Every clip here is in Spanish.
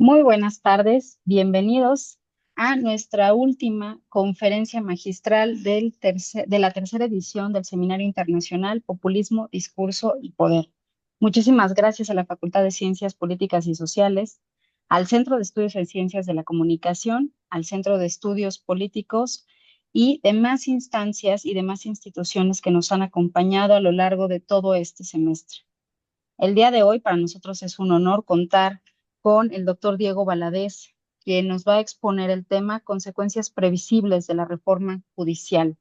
Muy buenas tardes, bienvenidos a nuestra última conferencia magistral de la tercera edición del Seminario Internacional Populismo, Discurso y Poder. Muchísimas gracias a la Facultad de Ciencias Políticas y Sociales, al Centro de Estudios en Ciencias de la Comunicación, al Centro de Estudios Políticos y demás instancias y demás instituciones que nos han acompañado a lo largo de todo este semestre. El día de hoy para nosotros es un honor contar con el doctor Diego Valadez, quien nos va a exponer el tema Consecuencias previsibles de la reforma judicial.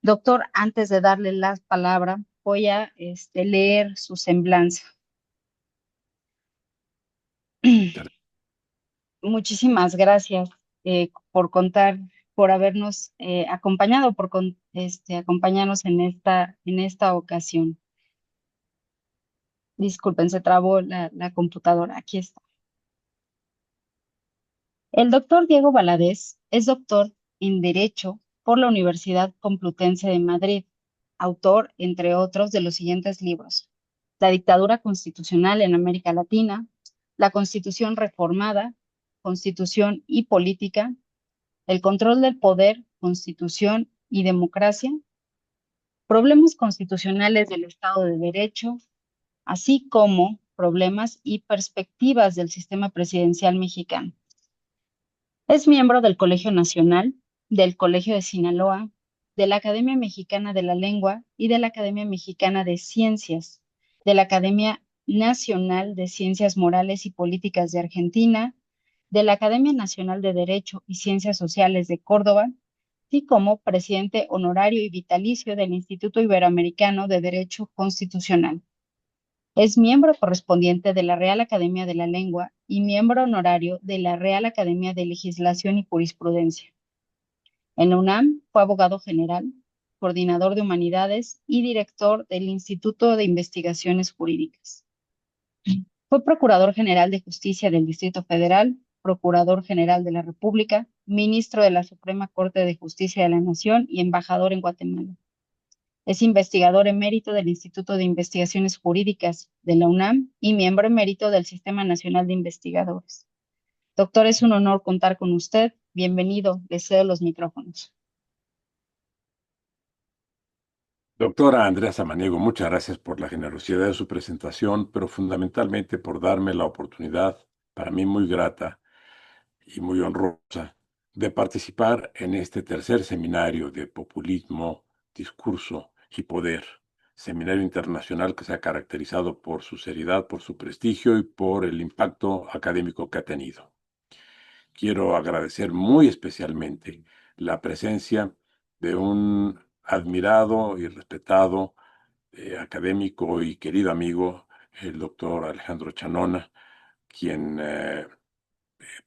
Doctor, antes de darle la palabra, voy a leer su semblanza. Muchísimas gracias por contar, por habernos acompañado, acompañarnos en esta ocasión. Disculpen, se trabó la computadora. Aquí está. El doctor Diego Valadez es doctor en Derecho por la Universidad Complutense de Madrid, autor, entre otros, de los siguientes libros: La dictadura constitucional en América Latina, La Constitución reformada, Constitución y política, El control del poder, Constitución y democracia, Problemas constitucionales del Estado de Derecho, así como Problemas y perspectivas del sistema presidencial mexicano. Es miembro del Colegio Nacional, del Colegio de Sinaloa, de la Academia Mexicana de la Lengua y de la Academia Mexicana de Ciencias, de la Academia Nacional de Ciencias Morales y Políticas de Argentina, de la Academia Nacional de Derecho y Ciencias Sociales de Córdoba, así como presidente honorario y vitalicio del Instituto Iberoamericano de Derecho Constitucional. Es miembro correspondiente de la Real Academia de la Lengua y miembro honorario de la Real Academia de Legislación y Jurisprudencia. En la UNAM fue abogado general, coordinador de humanidades y director del Instituto de Investigaciones Jurídicas. Fue Procurador General de Justicia del Distrito Federal, Procurador General de la República, ministro de la Suprema Corte de Justicia de la Nación y embajador en Guatemala. Es investigador emérito del Instituto de Investigaciones Jurídicas de la UNAM y miembro emérito del Sistema Nacional de Investigadores. Doctor, es un honor contar con usted. Bienvenido, le cedo los micrófonos. Doctora Andrea Samaniego, muchas gracias por la generosidad de su presentación, pero fundamentalmente por darme la oportunidad, para mí muy grata y muy honrosa, de participar en este tercer seminario de populismo, discurso y poder, seminario internacional que se ha caracterizado por su seriedad, por su prestigio y por el impacto académico que ha tenido. Quiero agradecer muy especialmente la presencia de un admirado y respetado académico y querido amigo, el doctor Alejandro Chanona, quien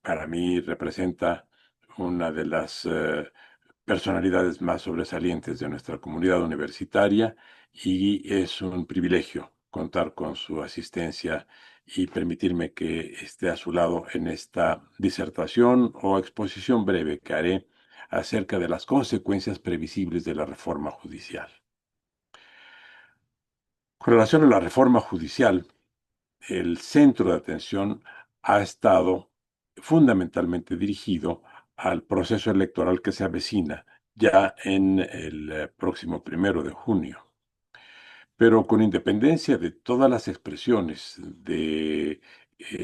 para mí representa una de las personalidades más sobresalientes de nuestra comunidad universitaria, y es un privilegio contar con su asistencia y permitirme que esté a su lado en esta disertación o exposición breve que haré acerca de las consecuencias previsibles de la reforma judicial. Con relación a la reforma judicial, el centro de atención ha estado fundamentalmente dirigido al proceso electoral que se avecina ya en el próximo 1 de junio. Pero con independencia de todas las expresiones de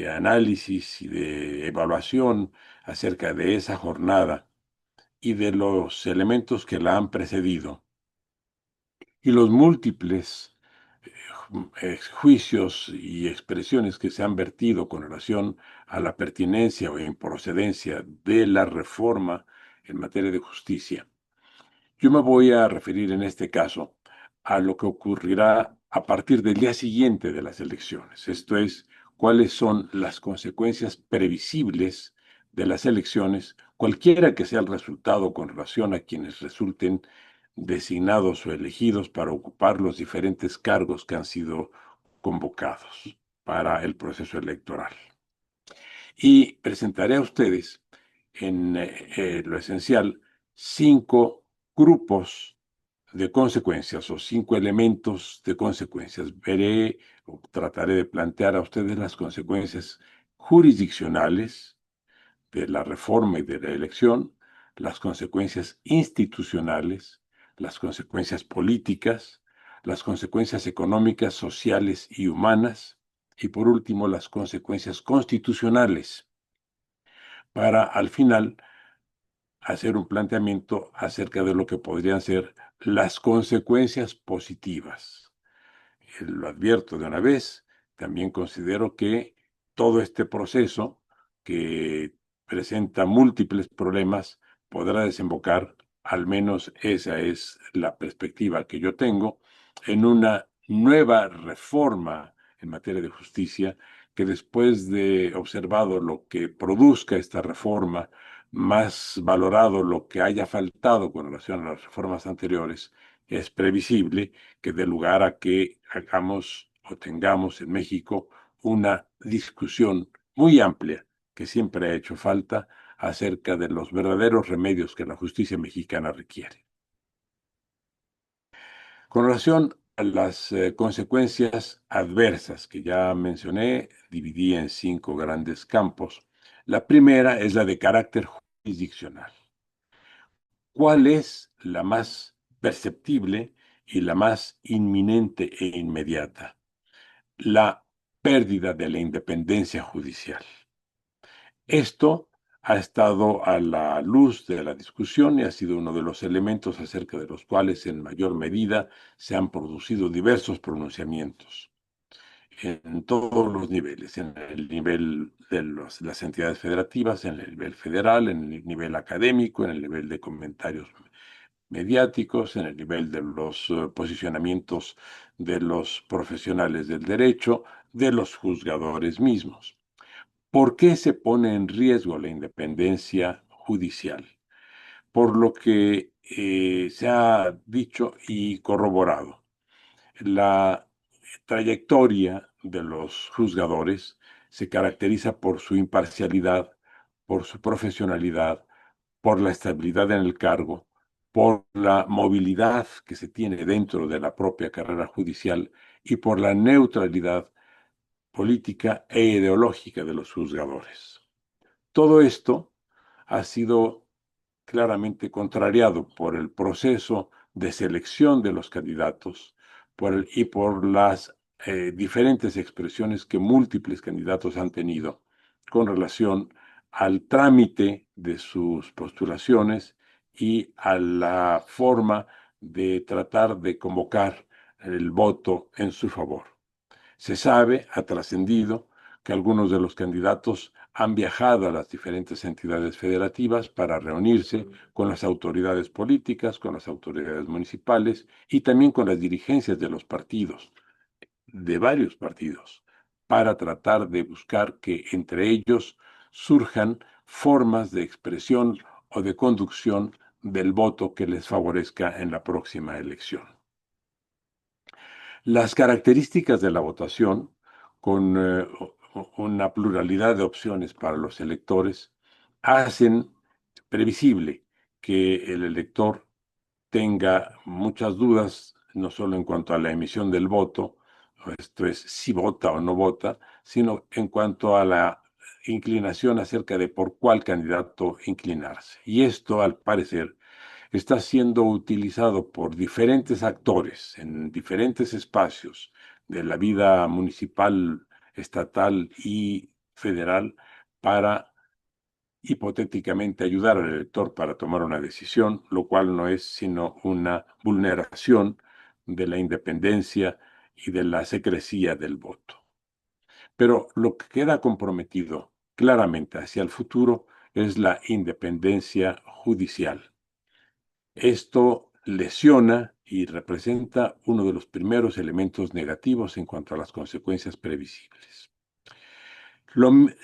análisis y de evaluación acerca de esa jornada y de los elementos que la han precedido y los múltiples juicios y expresiones que se han vertido con relación a la pertinencia o improcedencia de la reforma en materia de justicia, yo me voy a referir en este caso a lo que ocurrirá a partir del día siguiente de las elecciones. Esto es, cuáles son las consecuencias previsibles de las elecciones, cualquiera que sea el resultado con relación a quienes resulten designados o elegidos para ocupar los diferentes cargos que han sido convocados para el proceso electoral. Y presentaré a ustedes, en lo esencial, 5 grupos de consecuencias o 5 elementos de consecuencias. Veré o trataré de plantear a ustedes las consecuencias jurisdiccionales de la reforma y de la elección, las consecuencias institucionales, las consecuencias políticas, las consecuencias económicas, sociales y humanas, y por último las consecuencias constitucionales, para al final hacer un planteamiento acerca de lo que podrían ser las consecuencias positivas. Lo advierto de una vez, también considero que todo este proceso, que presenta múltiples problemas, podrá desembocar, al menos esa es la perspectiva que yo tengo, en una nueva reforma en materia de justicia que, después de observado lo que produzca esta reforma, más valorado lo que haya faltado con relación a las reformas anteriores, es previsible que dé lugar a que hagamos o tengamos en México una discusión muy amplia, que siempre ha hecho falta, acerca de los verdaderos remedios que la justicia mexicana requiere. Con relación a las consecuencias adversas que ya mencioné, dividí en 5 grandes campos. La primera es la de carácter jurisdiccional. ¿Cuál es la más perceptible y la más inminente e inmediata? La pérdida de la independencia judicial. Esto ha estado a la luz de la discusión y ha sido uno de los elementos acerca de los cuales en mayor medida se han producido diversos pronunciamientos en todos los niveles, en el nivel de las entidades federativas, en el nivel federal, en el nivel académico, en el nivel de comentarios mediáticos, en el nivel de los posicionamientos de los profesionales del derecho, de los juzgadores mismos. ¿Por qué se pone en riesgo la independencia judicial? Por lo que se ha dicho y corroborado. La trayectoria de los juzgadores se caracteriza por su imparcialidad, por su profesionalidad, por la estabilidad en el cargo, por la movilidad que se tiene dentro de la propia carrera judicial y por la neutralidad política e ideológica de los juzgadores. Todo esto ha sido claramente contrariado por el proceso de selección de los candidatos y por las diferentes expresiones que múltiples candidatos han tenido con relación al trámite de sus postulaciones y a la forma de tratar de convocar el voto en su favor. Se sabe, ha trascendido, que algunos de los candidatos han viajado a las diferentes entidades federativas para reunirse con las autoridades políticas, con las autoridades municipales y también con las dirigencias de los partidos, de varios partidos, para tratar de buscar que entre ellos surjan formas de expresión o de conducción del voto que les favorezca en la próxima elección. Las características de la votación, con una pluralidad de opciones para los electores, hacen previsible que el elector tenga muchas dudas, no solo en cuanto a la emisión del voto, esto es, si vota o no vota, sino en cuanto a la inclinación acerca de por cuál candidato inclinarse. Y esto, al parecer, está siendo utilizado por diferentes actores en diferentes espacios de la vida municipal, estatal y federal para hipotéticamente ayudar al elector para tomar una decisión, lo cual no es sino una vulneración de la independencia y de la secrecía del voto. Pero lo que queda comprometido claramente hacia el futuro es la independencia judicial. Esto lesiona y representa uno de los primeros elementos negativos en cuanto a las consecuencias previsibles.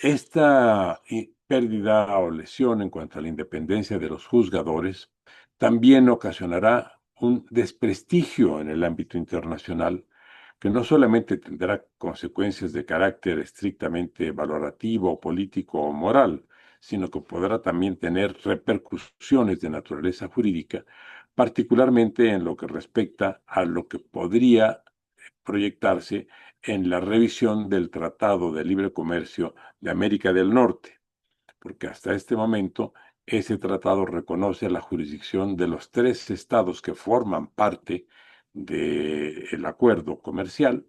Esta pérdida o lesión en cuanto a la independencia de los juzgadores también ocasionará un desprestigio en el ámbito internacional que no solamente tendrá consecuencias de carácter estrictamente valorativo, político o moral, sino que podrá también tener repercusiones de naturaleza jurídica, particularmente en lo que respecta a lo que podría proyectarse en la revisión del Tratado de Libre Comercio de América del Norte, porque hasta este momento ese tratado reconoce la jurisdicción de los tres estados que forman parte del acuerdo comercial,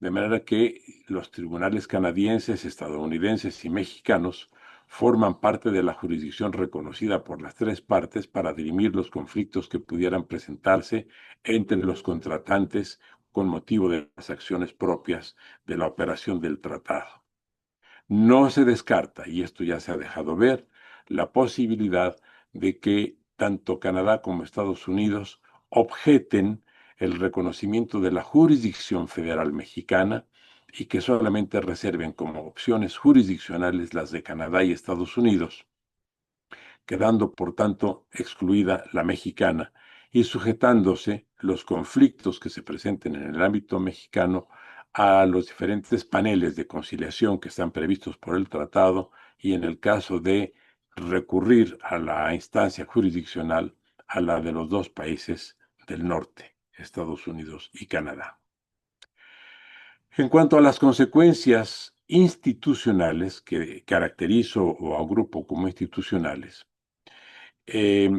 de manera que los tribunales canadienses, estadounidenses y mexicanos forman parte de la jurisdicción reconocida por las tres partes para dirimir los conflictos que pudieran presentarse entre los contratantes con motivo de las acciones propias de la operación del tratado. No se descarta, y esto ya se ha dejado ver, la posibilidad de que tanto Canadá como Estados Unidos objeten el reconocimiento de la jurisdicción federal mexicana y que solamente reserven como opciones jurisdiccionales las de Canadá y Estados Unidos, quedando por tanto excluida la mexicana y sujetándose los conflictos que se presenten en el ámbito mexicano a los diferentes paneles de conciliación que están previstos por el tratado y en el caso de recurrir a la instancia jurisdiccional, a la de los dos países del norte, Estados Unidos y Canadá. En cuanto a las consecuencias institucionales que caracterizo o agrupo como institucionales, eh,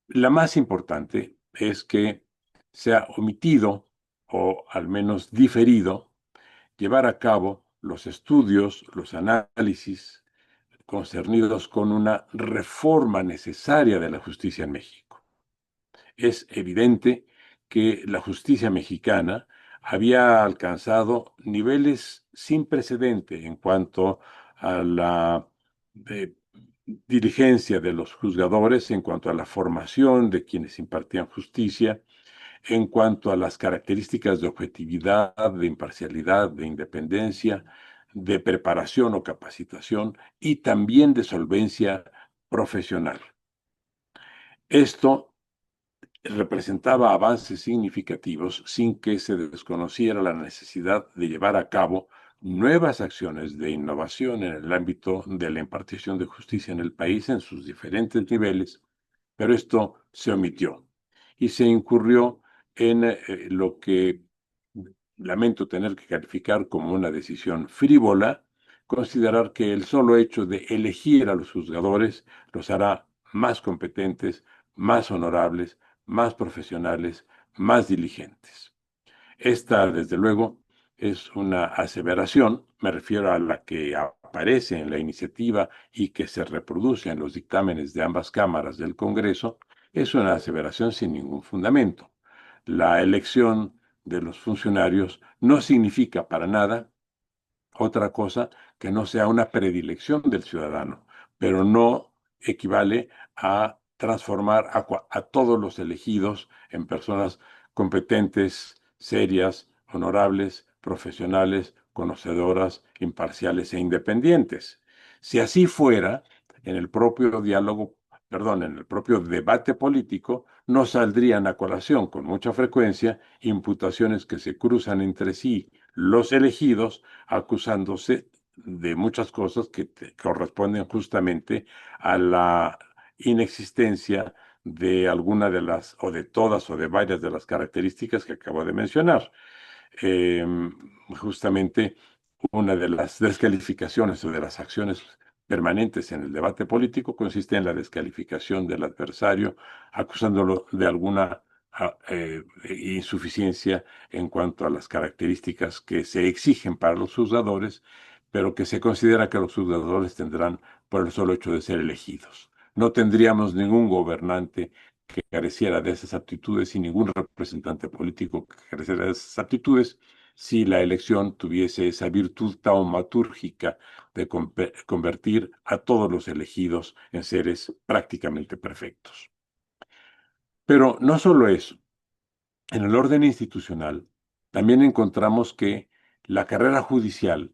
la más importante es que se ha omitido o al menos diferido llevar a cabo los estudios, los análisis concernidos con una reforma necesaria de la justicia en México. Es evidente que la justicia mexicana había alcanzado niveles sin precedente en cuanto a la eh, diligencia de los juzgadores, en cuanto a la formación de quienes impartían justicia, en cuanto a las características de objetividad, de imparcialidad, de independencia, de preparación o capacitación y también de solvencia profesional. Esto representaba avances significativos sin que se desconociera la necesidad de llevar a cabo nuevas acciones de innovación en el ámbito de la impartición de justicia en el país en sus diferentes niveles, pero esto se omitió y se incurrió en lo que lamento tener que calificar como una decisión frívola, considerar que el solo hecho de elegir a los juzgadores los hará más competentes, más honorables, más profesionales, más diligentes. Esta, desde luego, es una aseveración, me refiero a la que aparece en la iniciativa y que se reproduce en los dictámenes de ambas cámaras del Congreso, es una aseveración sin ningún fundamento. La elección de los funcionarios no significa para nada otra cosa que no sea una predilección del ciudadano, pero no equivale a transformar a todos los elegidos en personas competentes, serias, honorables, profesionales, conocedoras, imparciales e independientes. Si así fuera, en el propio diálogo, perdón, en el propio debate político, no saldrían a colación con mucha frecuencia imputaciones que se cruzan entre sí los elegidos acusándose de muchas cosas que corresponden justamente a la inexistencia de alguna de las, o de todas, o de varias de las características que acabo de mencionar. Eh, Justamente una de las descalificaciones o de las acciones permanentes en el debate político consiste en la descalificación del adversario, acusándolo de alguna insuficiencia en cuanto a las características que se exigen para los juzgadores, pero que se considera que los juzgadores tendrán por el solo hecho de ser elegidos. No tendríamos ningún gobernante que careciera de esas aptitudes y ningún representante político que careciera de esas aptitudes si la elección tuviese esa virtud taumatúrgica de convertir a todos los elegidos en seres prácticamente perfectos. Pero no solo eso, en el orden institucional también encontramos que la carrera judicial,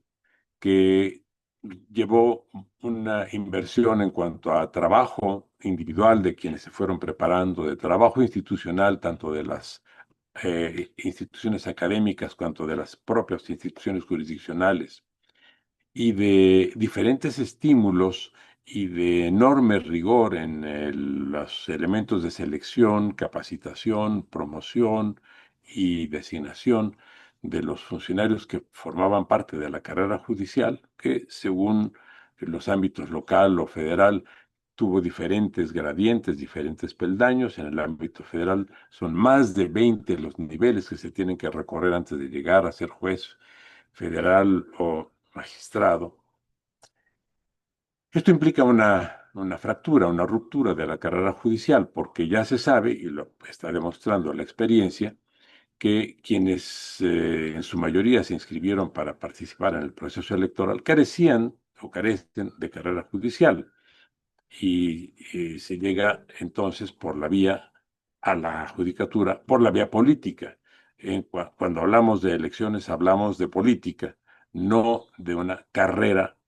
que llevó una inversión en cuanto a trabajo individual de quienes se fueron preparando, de trabajo institucional, tanto de las instituciones académicas cuanto de las propias instituciones jurisdiccionales, y de diferentes estímulos y de enorme rigor en los elementos de selección, capacitación, promoción y designación de los funcionarios que formaban parte de la carrera judicial, que según los ámbitos local o federal tuvo diferentes gradientes, diferentes peldaños. En el ámbito federal son más de 20 los niveles que se tienen que recorrer antes de llegar a ser juez federal o magistrado. Esto implica una fractura, una ruptura de la carrera judicial, porque ya se sabe, y lo está demostrando la experiencia, que quienes en su mayoría se inscribieron para participar en el proceso electoral carecían o carecen de carrera judicial y se llega entonces por la vía a la judicatura, por la vía política. Cuando hablamos de elecciones hablamos de política, no de una carrera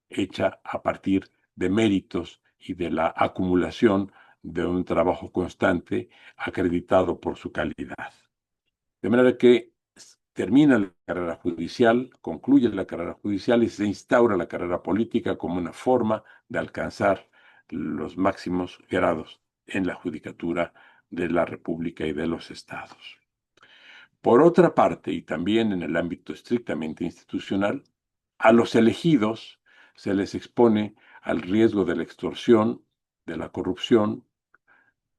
hecha a partir de méritos y de la acumulación de un trabajo constante acreditado por su calidad. De manera que termina la carrera judicial, concluye la carrera judicial y se instaura la carrera política como una forma de alcanzar los máximos grados en la judicatura de la República y de los estados. Por otra parte, y también en el ámbito estrictamente institucional, a los elegidos se les expone al riesgo de la extorsión, de la corrupción.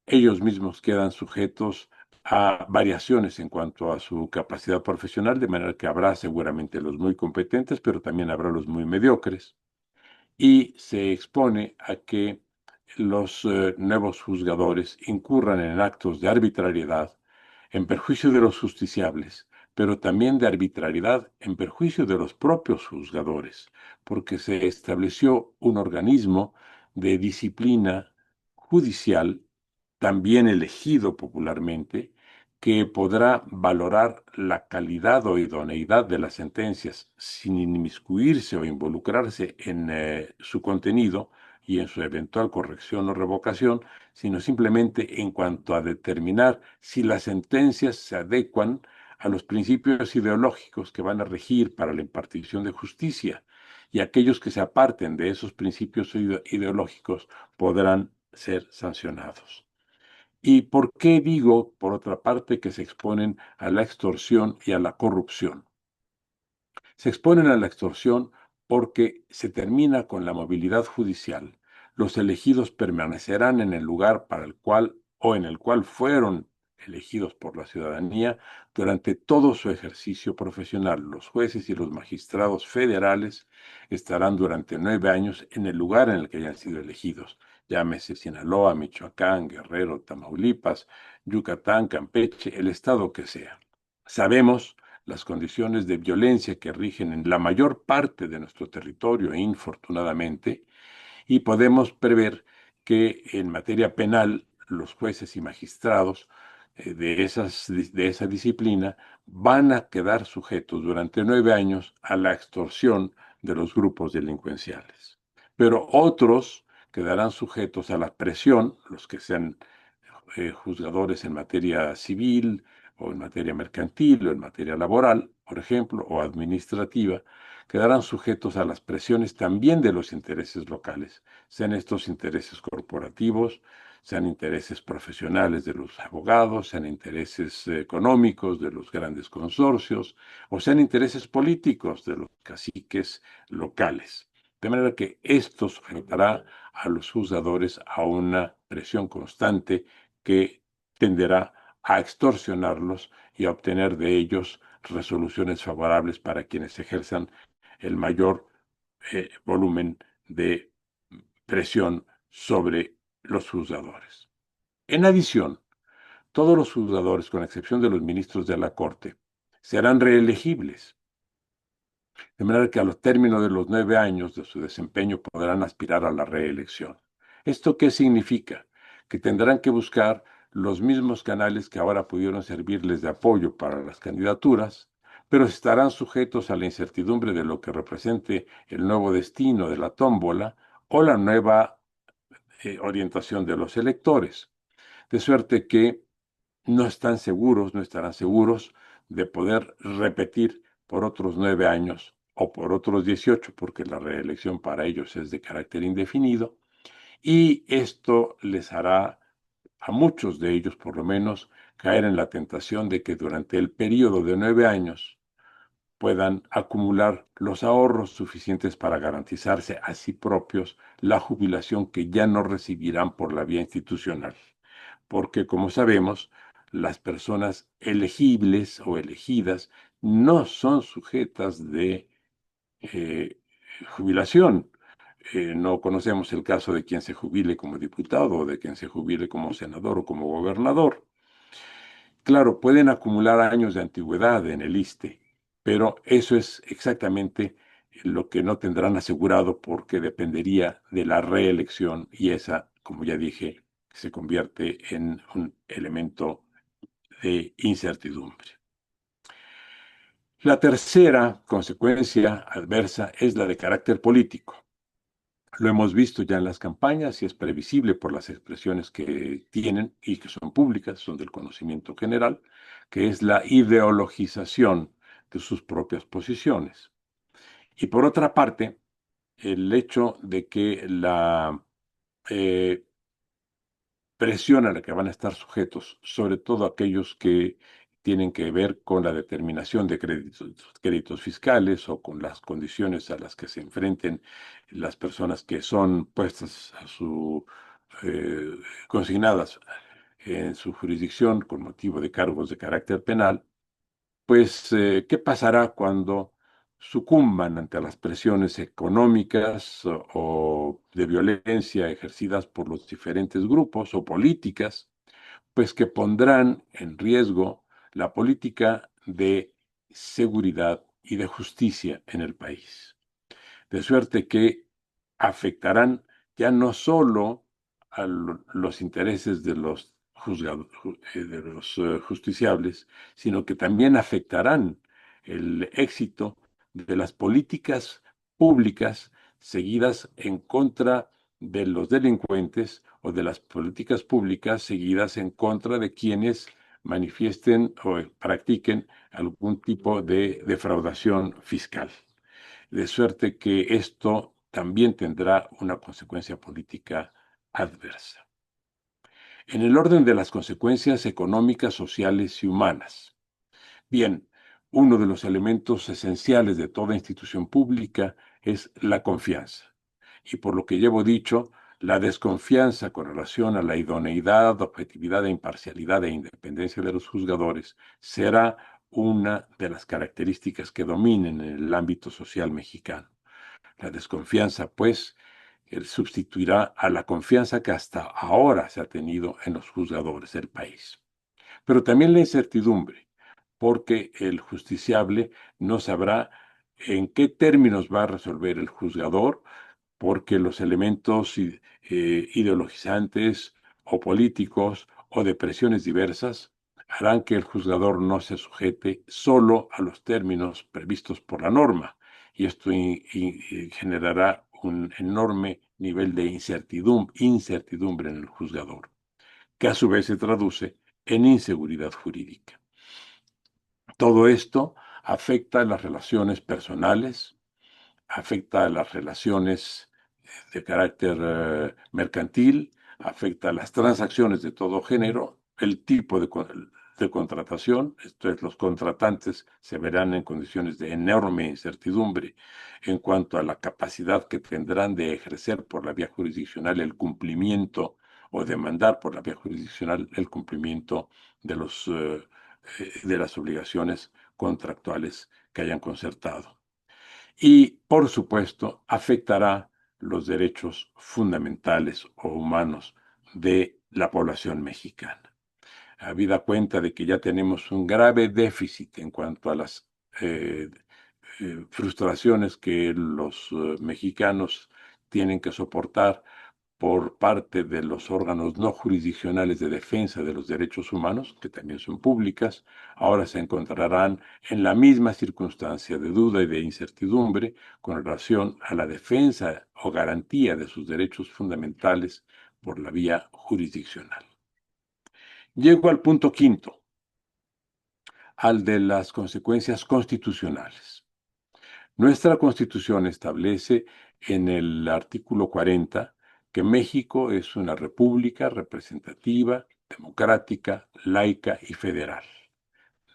Ellos mismos quedan sujetos a variaciones en cuanto a su capacidad profesional, de manera que habrá seguramente los muy competentes, pero también habrá los muy mediocres. Y se expone a que los nuevos juzgadores incurran en actos de arbitrariedad en perjuicio de los justiciables, pero también de arbitrariedad en perjuicio de los propios juzgadores, porque se estableció un organismo de disciplina judicial, también elegido popularmente, que podrá valorar la calidad o idoneidad de las sentencias sin inmiscuirse o involucrarse en su contenido y en su eventual corrección o revocación, sino simplemente en cuanto a determinar si las sentencias se adecuan a los principios ideológicos que van a regir para la impartición de justicia, y aquellos que se aparten de esos principios ideológicos podrán ser sancionados. ¿Y por qué digo, por otra parte, que se exponen a la extorsión y a la corrupción? Se exponen a la extorsión porque se termina con la movilidad judicial. Los elegidos permanecerán en el lugar para el cual o en el cual fueron elegidos por la ciudadanía durante todo su ejercicio profesional. Los jueces y los magistrados federales estarán durante 9 años en el lugar en el que hayan sido elegidos. Llámese Sinaloa, Michoacán, Guerrero, Tamaulipas, Yucatán, Campeche, el estado que sea. Sabemos las condiciones de violencia que rigen en la mayor parte de nuestro territorio, infortunadamente, y podemos prever que en materia penal los jueces y magistrados de esa disciplina van a quedar sujetos durante 9 años a la extorsión de los grupos delincuenciales. Pero otros quedarán sujetos a la presión, los que sean juzgadores en materia civil o en materia mercantil o en materia laboral, por ejemplo, o administrativa, quedarán sujetos a las presiones también de los intereses locales, sean estos intereses corporativos, sean intereses profesionales de los abogados, sean intereses económicos de los grandes consorcios, o sean intereses políticos de los caciques locales. De manera que esto sujetará a los juzgadores a una presión constante que tenderá a extorsionarlos y a obtener de ellos resoluciones favorables para quienes ejerzan el mayor volumen de presión sobre los juzgadores. En adición, todos los juzgadores, con excepción de los ministros de la Corte, serán reelegibles, de manera que a los términos de los 9 años de su desempeño podrán aspirar a la reelección. ¿Esto qué significa? Que tendrán que buscar los mismos canales que ahora pudieron servirles de apoyo para las candidaturas, pero estarán sujetos a la incertidumbre de lo que represente el nuevo destino de la tómbola o la nueva orientación de los electores. De suerte que no están seguros, no estarán seguros de poder repetir por otros 9 años o por otros 18, porque la reelección para ellos es de carácter indefinido, y esto les hará a muchos de ellos, por lo menos, caer en la tentación de que durante el periodo de 9 años puedan acumular los ahorros suficientes para garantizarse a sí propios la jubilación que ya no recibirán por la vía institucional. Porque, como sabemos, las personas elegibles o elegidas no son sujetas de eh, jubilación. No conocemos el caso de quien se jubile como diputado o de quien se jubile como senador o como gobernador. Claro, pueden acumular años de antigüedad en el ISSSTE, pero eso es exactamente lo que no tendrán asegurado porque dependería de la reelección y esa, como ya dije, se convierte en un elemento de incertidumbre. La tercera consecuencia adversa es la de carácter político. Lo hemos visto ya en las campañas y es previsible por las expresiones que tienen y que son públicas, son del conocimiento general, que es la ideologización de sus propias posiciones. Y por otra parte, el hecho de que la eh, presión a la que van a estar sujetos, sobre todo aquellos que tienen que ver con la determinación de créditos fiscales o con las condiciones a las que se enfrenten las personas que son puestas a su eh, consignadas en su jurisdicción con motivo de cargos de carácter penal, pues, ¿qué pasará cuando sucumban ante las presiones económicas o de violencia ejercidas por los diferentes grupos o políticas, pues que pondrán en riesgo la política de seguridad y de justicia en el país? De suerte que afectarán ya no solo a los intereses de los juzgados, de los justiciables, sino que también afectarán el éxito de las políticas públicas seguidas en contra de los delincuentes o de las políticas públicas seguidas en contra de quienes manifiesten o practiquen algún tipo de defraudación fiscal. De suerte que esto también tendrá una consecuencia política adversa. En el orden de las consecuencias económicas, sociales y humanas. Bien, uno de los elementos esenciales de toda institución pública es la confianza. Y por lo que llevo dicho, la desconfianza con relación a la idoneidad, objetividad e imparcialidad e independencia de los juzgadores será una de las características que dominen en el ámbito social mexicano. La desconfianza, pues, sustituirá a la confianza que hasta ahora se ha tenido en los juzgadores del país. Pero también la incertidumbre, porque el justiciable no sabrá en qué términos va a resolver el juzgador, porque los elementos ideologizantes o políticos o de presiones diversas harán que el juzgador no se sujete solo a los términos previstos por la norma, y esto generará un enorme nivel de incertidumbre en el juzgador, que a su vez se traduce en inseguridad jurídica. Todo esto afecta a las relaciones personales, afecta a las relaciones de carácter mercantil, afecta a las transacciones de todo género, el tipo de contratación, esto es, los contratantes se verán en condiciones de enorme incertidumbre en cuanto a la capacidad que tendrán de ejercer por la vía jurisdiccional el cumplimiento o demandar por la vía jurisdiccional el cumplimiento de de las obligaciones contractuales que hayan concertado. Y, por supuesto, afectará los derechos fundamentales o humanos de la población mexicana. Habida cuenta de que ya tenemos un grave déficit en cuanto a las eh, frustraciones que los mexicanos tienen que soportar por parte de los órganos no jurisdiccionales de defensa de los derechos humanos, que también son públicas, ahora se encontrarán en la misma circunstancia de duda y de incertidumbre con relación a la defensa o garantía de sus derechos fundamentales por la vía jurisdiccional. Llego al punto quinto, al de las consecuencias constitucionales. Nuestra Constitución establece en el artículo 40 que México es una república representativa democrática, laica y federal.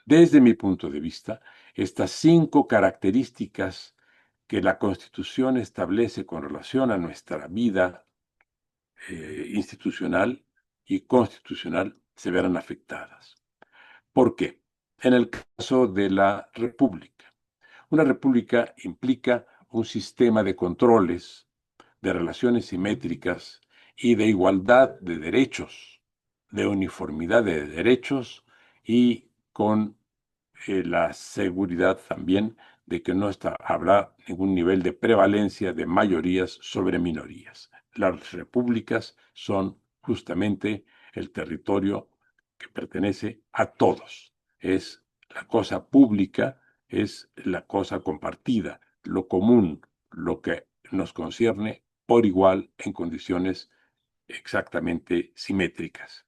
Desde mi punto de vista, estas 5 características que la Constitución establece con relación a nuestra vida institucional y constitucional se verán afectadas. ¿Por qué? En el caso de la República. Una república implica un sistema de controles, de relaciones simétricas y de igualdad de derechos, de uniformidad de derechos y con la seguridad también de que no habrá ningún nivel de prevalencia de mayorías sobre minorías. Las repúblicas son justamente el territorio que pertenece a todos. Es la cosa pública, es la cosa compartida, lo común, lo que nos concierne por igual en condiciones exactamente simétricas.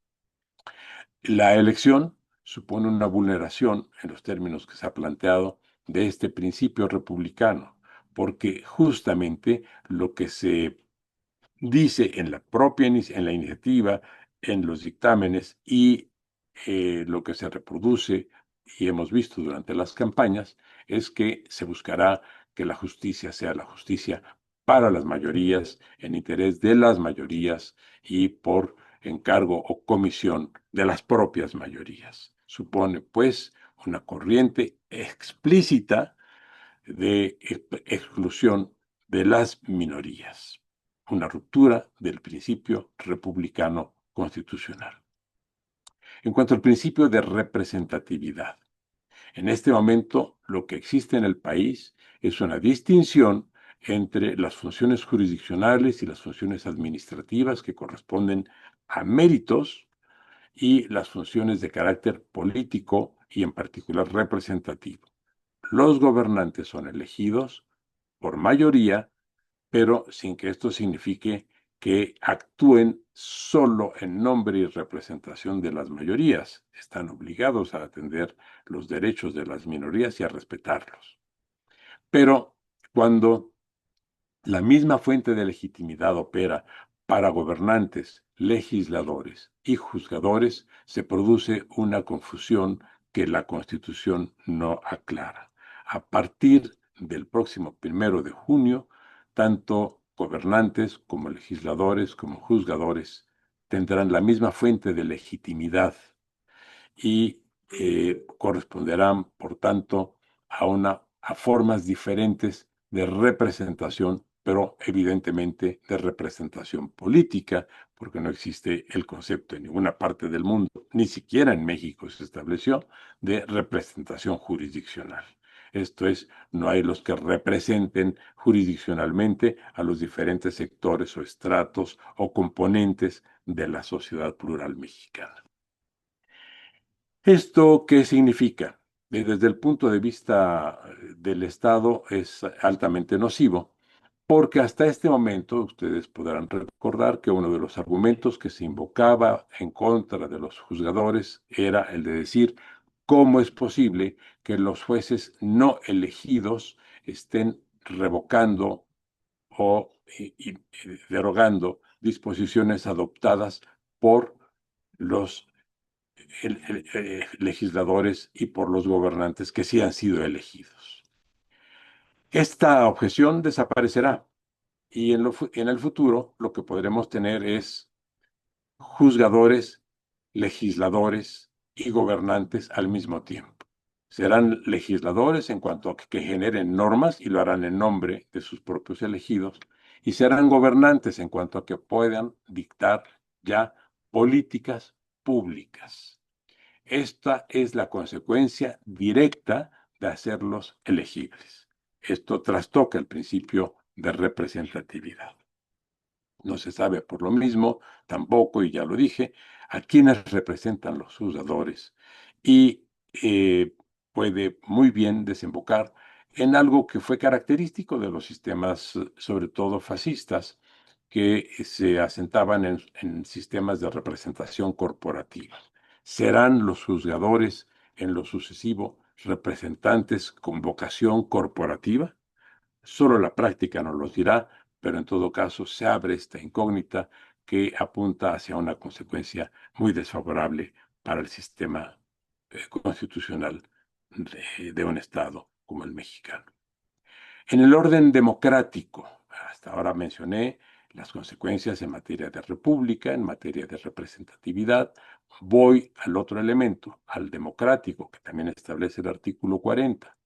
La elección supone una vulneración, en los términos que se ha planteado, de este principio republicano, porque justamente lo que se dice en la propia en la iniciativa, en los dictámenes y lo que se reproduce y hemos visto durante las campañas es que se buscará que la justicia sea la justicia para las mayorías, en interés de las mayorías y por encargo o comisión de las propias mayorías. Supone, pues, una corriente explícita de exclusión de las minorías, una ruptura del principio republicano constitucional. En cuanto al principio de representatividad, en este momento lo que existe en el país es una distinción entre las funciones jurisdiccionales y las funciones administrativas que corresponden a méritos y las funciones de carácter político y en particular representativo. Los gobernantes son elegidos por mayoría, pero sin que esto signifique que actúen solo en nombre y representación de las mayorías. Están obligados a atender los derechos de las minorías y a respetarlos. Pero cuando la misma fuente de legitimidad opera para gobernantes, legisladores y juzgadores, se produce una confusión que la Constitución no aclara. A partir del próximo 1 de junio, tanto gobernantes como legisladores como juzgadores tendrán la misma fuente de legitimidad y corresponderán, por tanto, a formas diferentes de representación, pero evidentemente de representación política, porque no existe el concepto en ninguna parte del mundo, ni siquiera en México se estableció, de representación jurisdiccional. Esto es, no hay los que representen jurisdiccionalmente a los diferentes sectores o estratos o componentes de la sociedad plural mexicana. ¿Esto qué significa? Desde el punto de vista del Estado es altamente nocivo, porque hasta este momento ustedes podrán recordar que uno de los argumentos que se invocaba en contra de los juzgadores era el de decir cómo es posible que los jueces no elegidos estén revocando o derogando disposiciones adoptadas por los legisladores y por los gobernantes que sí han sido elegidos. Esta objeción desaparecerá y en el futuro lo que podremos tener es juzgadores, legisladores y gobernantes al mismo tiempo. Serán legisladores en cuanto a que generen normas y lo harán en nombre de sus propios elegidos, y serán gobernantes en cuanto a que puedan dictar ya políticas públicas. Esta es la consecuencia directa de hacerlos elegibles. Esto trastoca el principio de representatividad. No se sabe por lo mismo, tampoco, y ya lo dije, a quienes representan los juzgadores y puede muy bien desembocar en algo que fue característico de los sistemas, sobre todo fascistas, que se asentaban en sistemas de representación corporativa. Serán los juzgadores en lo sucesivo representantes con vocación corporativa. Solo la práctica nos lo dirá, pero en todo caso se abre esta incógnita que apunta hacia una consecuencia muy desfavorable para el sistema constitucional de un Estado como el mexicano. En el orden democrático, hasta ahora mencioné las consecuencias en materia de república, en materia de representatividad. Voy al otro elemento, al democrático, que también establece el artículo 40.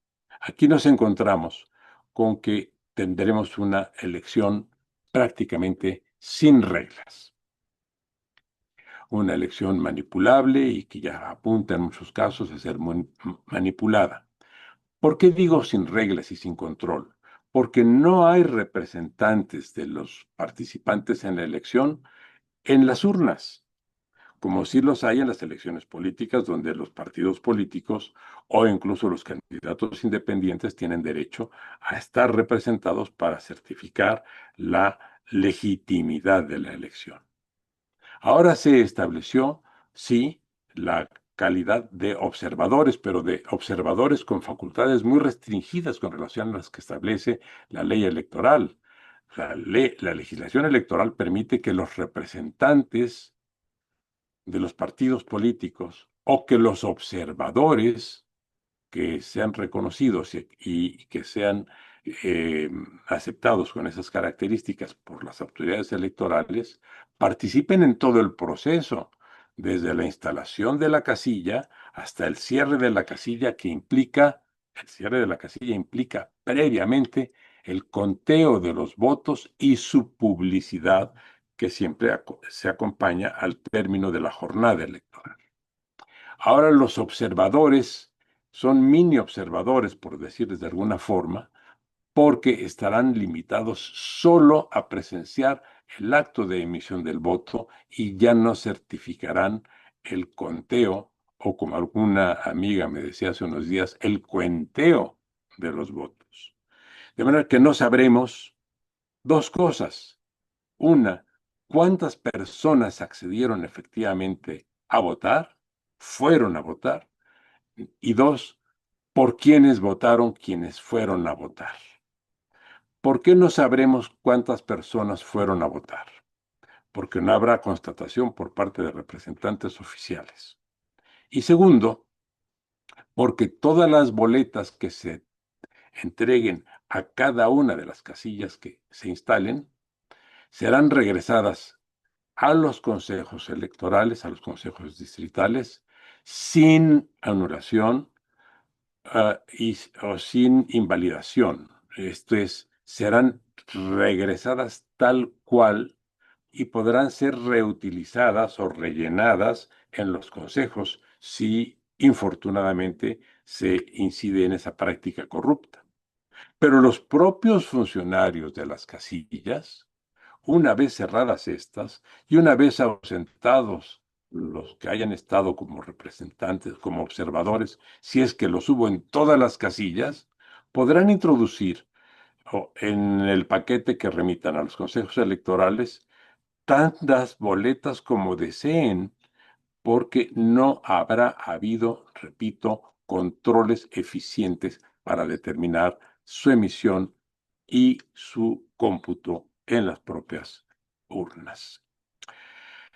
Aquí nos encontramos con que tendremos una elección prácticamente sin reglas, una elección manipulable y que ya apunta en muchos casos a ser manipulada. ¿Por qué digo sin reglas y sin control? Porque no hay representantes de los participantes en la elección en las urnas, como sí los hay en las elecciones políticas, donde los partidos políticos o incluso los candidatos independientes tienen derecho a estar representados para certificar la legitimidad de la elección. Ahora se estableció, sí, la calidad de observadores, pero de observadores con facultades muy restringidas con relación a las que establece la ley electoral. La legislación electoral permite que los representantes de los partidos políticos o que los observadores que sean reconocidos y que sean eh, aceptados con esas características por las autoridades electorales, participen en todo el proceso, desde la instalación de la casilla hasta el cierre de la casilla, el cierre de la casilla implica previamente el conteo de los votos y su publicidad, que siempre se acompaña al término de la jornada electoral. Ahora los observadores son mini observadores, por decirles de alguna forma, porque estarán limitados solo a presenciar el acto de emisión del voto y ya no certificarán el conteo o, como alguna amiga me decía hace unos días, el cuenteo de los votos. De manera que no sabremos dos cosas. Una, cuántas personas accedieron efectivamente a votar, fueron a votar, y dos, por quiénes votaron quienes fueron a votar. ¿Por qué no sabremos cuántas personas fueron a votar? Porque no habrá constatación por parte de representantes oficiales. Y segundo, porque todas las boletas que se entreguen a cada una de las casillas que se instalen serán regresadas a los consejos electorales, a los consejos distritales, sin anulación o sin invalidación. Esto es, serán regresadas tal cual y podrán ser reutilizadas o rellenadas en los consejos si infortunadamente se incide en esa práctica corrupta. Pero los propios funcionarios de las casillas, una vez cerradas estas y una vez ausentados los que hayan estado como representantes, como observadores, si es que los hubo en todas las casillas, podrán introducir en el paquete que remitan a los consejos electorales tantas boletas como deseen, porque no habrá habido, repito, controles eficientes para determinar su emisión y su cómputo en las propias urnas.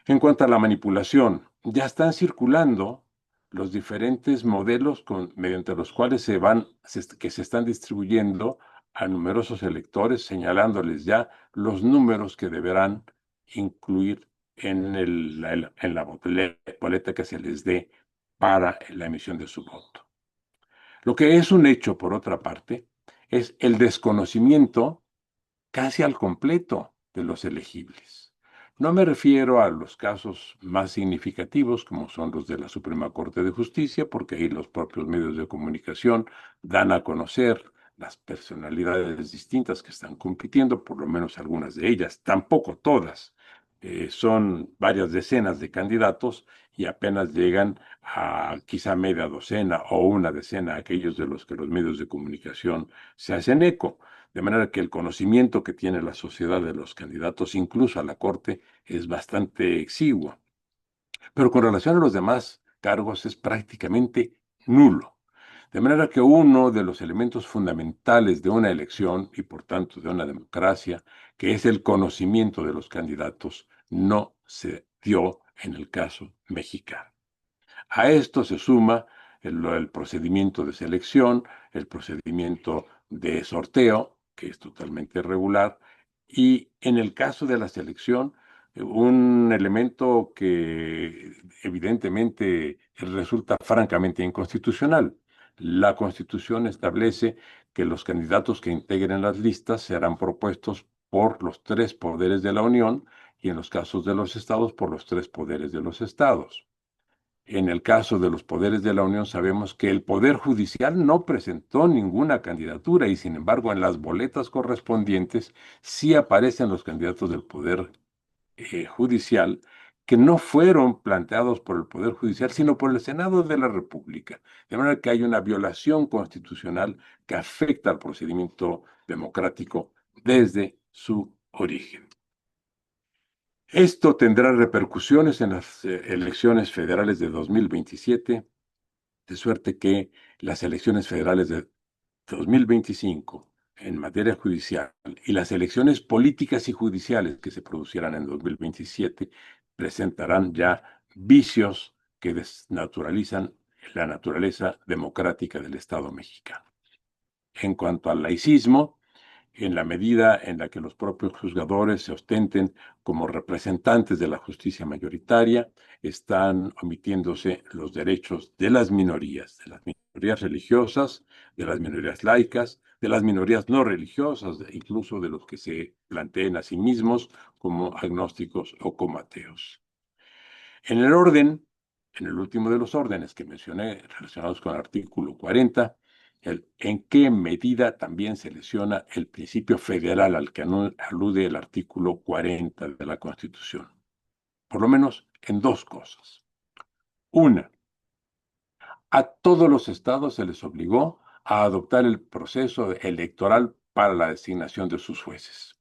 En cuanto a la manipulación, ya están circulando los diferentes modelos mediante los cuales que se están distribuyendo a numerosos electores, señalándoles ya los números que deberán incluir en la boleta que se les dé para la emisión de su voto. Lo que es un hecho, por otra parte, es el desconocimiento casi al completo de los elegibles. No me refiero a los casos más significativos, como son los de la Suprema Corte de Justicia, porque ahí los propios medios de comunicación dan a conocer las personalidades distintas que están compitiendo, por lo menos algunas de ellas, tampoco todas. Son varias decenas de candidatos y apenas llegan a quizá media docena o una decena aquellos de los que los medios de comunicación se hacen eco. De manera que el conocimiento que tiene la sociedad de los candidatos, incluso a la Corte, es bastante exiguo. Pero con relación a los demás cargos es prácticamente nulo. De manera que uno de los elementos fundamentales de una elección y por tanto de una democracia, que es el conocimiento de los candidatos, no se dio en el caso mexicano. A esto se suma el procedimiento de selección, el procedimiento de sorteo, que es totalmente regular, y en el caso de la selección, un elemento que evidentemente resulta francamente inconstitucional. La Constitución establece que los candidatos que integren las listas serán propuestos por los tres poderes de la Unión y en los casos de los estados por los tres poderes de los estados. En el caso de los poderes de la Unión sabemos que el Poder Judicial no presentó ninguna candidatura y sin embargo en las boletas correspondientes sí aparecen los candidatos del Poder Judicial que no fueron planteados por el Poder Judicial, sino por el Senado de la República. De manera que hay una violación constitucional que afecta al procedimiento democrático desde su origen. Esto tendrá repercusiones en las elecciones federales de 2027, de suerte que las elecciones federales de 2025 en materia judicial y las elecciones políticas y judiciales que se producirán en 2027 presentarán ya vicios que desnaturalizan la naturaleza democrática del Estado mexicano. En cuanto al laicismo, en la medida en la que los propios juzgadores se ostenten como representantes de la justicia mayoritaria, están omitiéndose los derechos de las minorías religiosas, de las minorías laicas, de las minorías no religiosas, incluso de los que se planteen a sí mismos como agnósticos o como ateos. En el orden, en el último de los órdenes que mencioné relacionados con el artículo 40, en qué medida también se lesiona el principio federal al que alude el artículo 40 de la Constitución. Por lo menos en dos cosas. Una, a todos los estados se les obligó a adoptar el proceso electoral para la designación de sus jueces.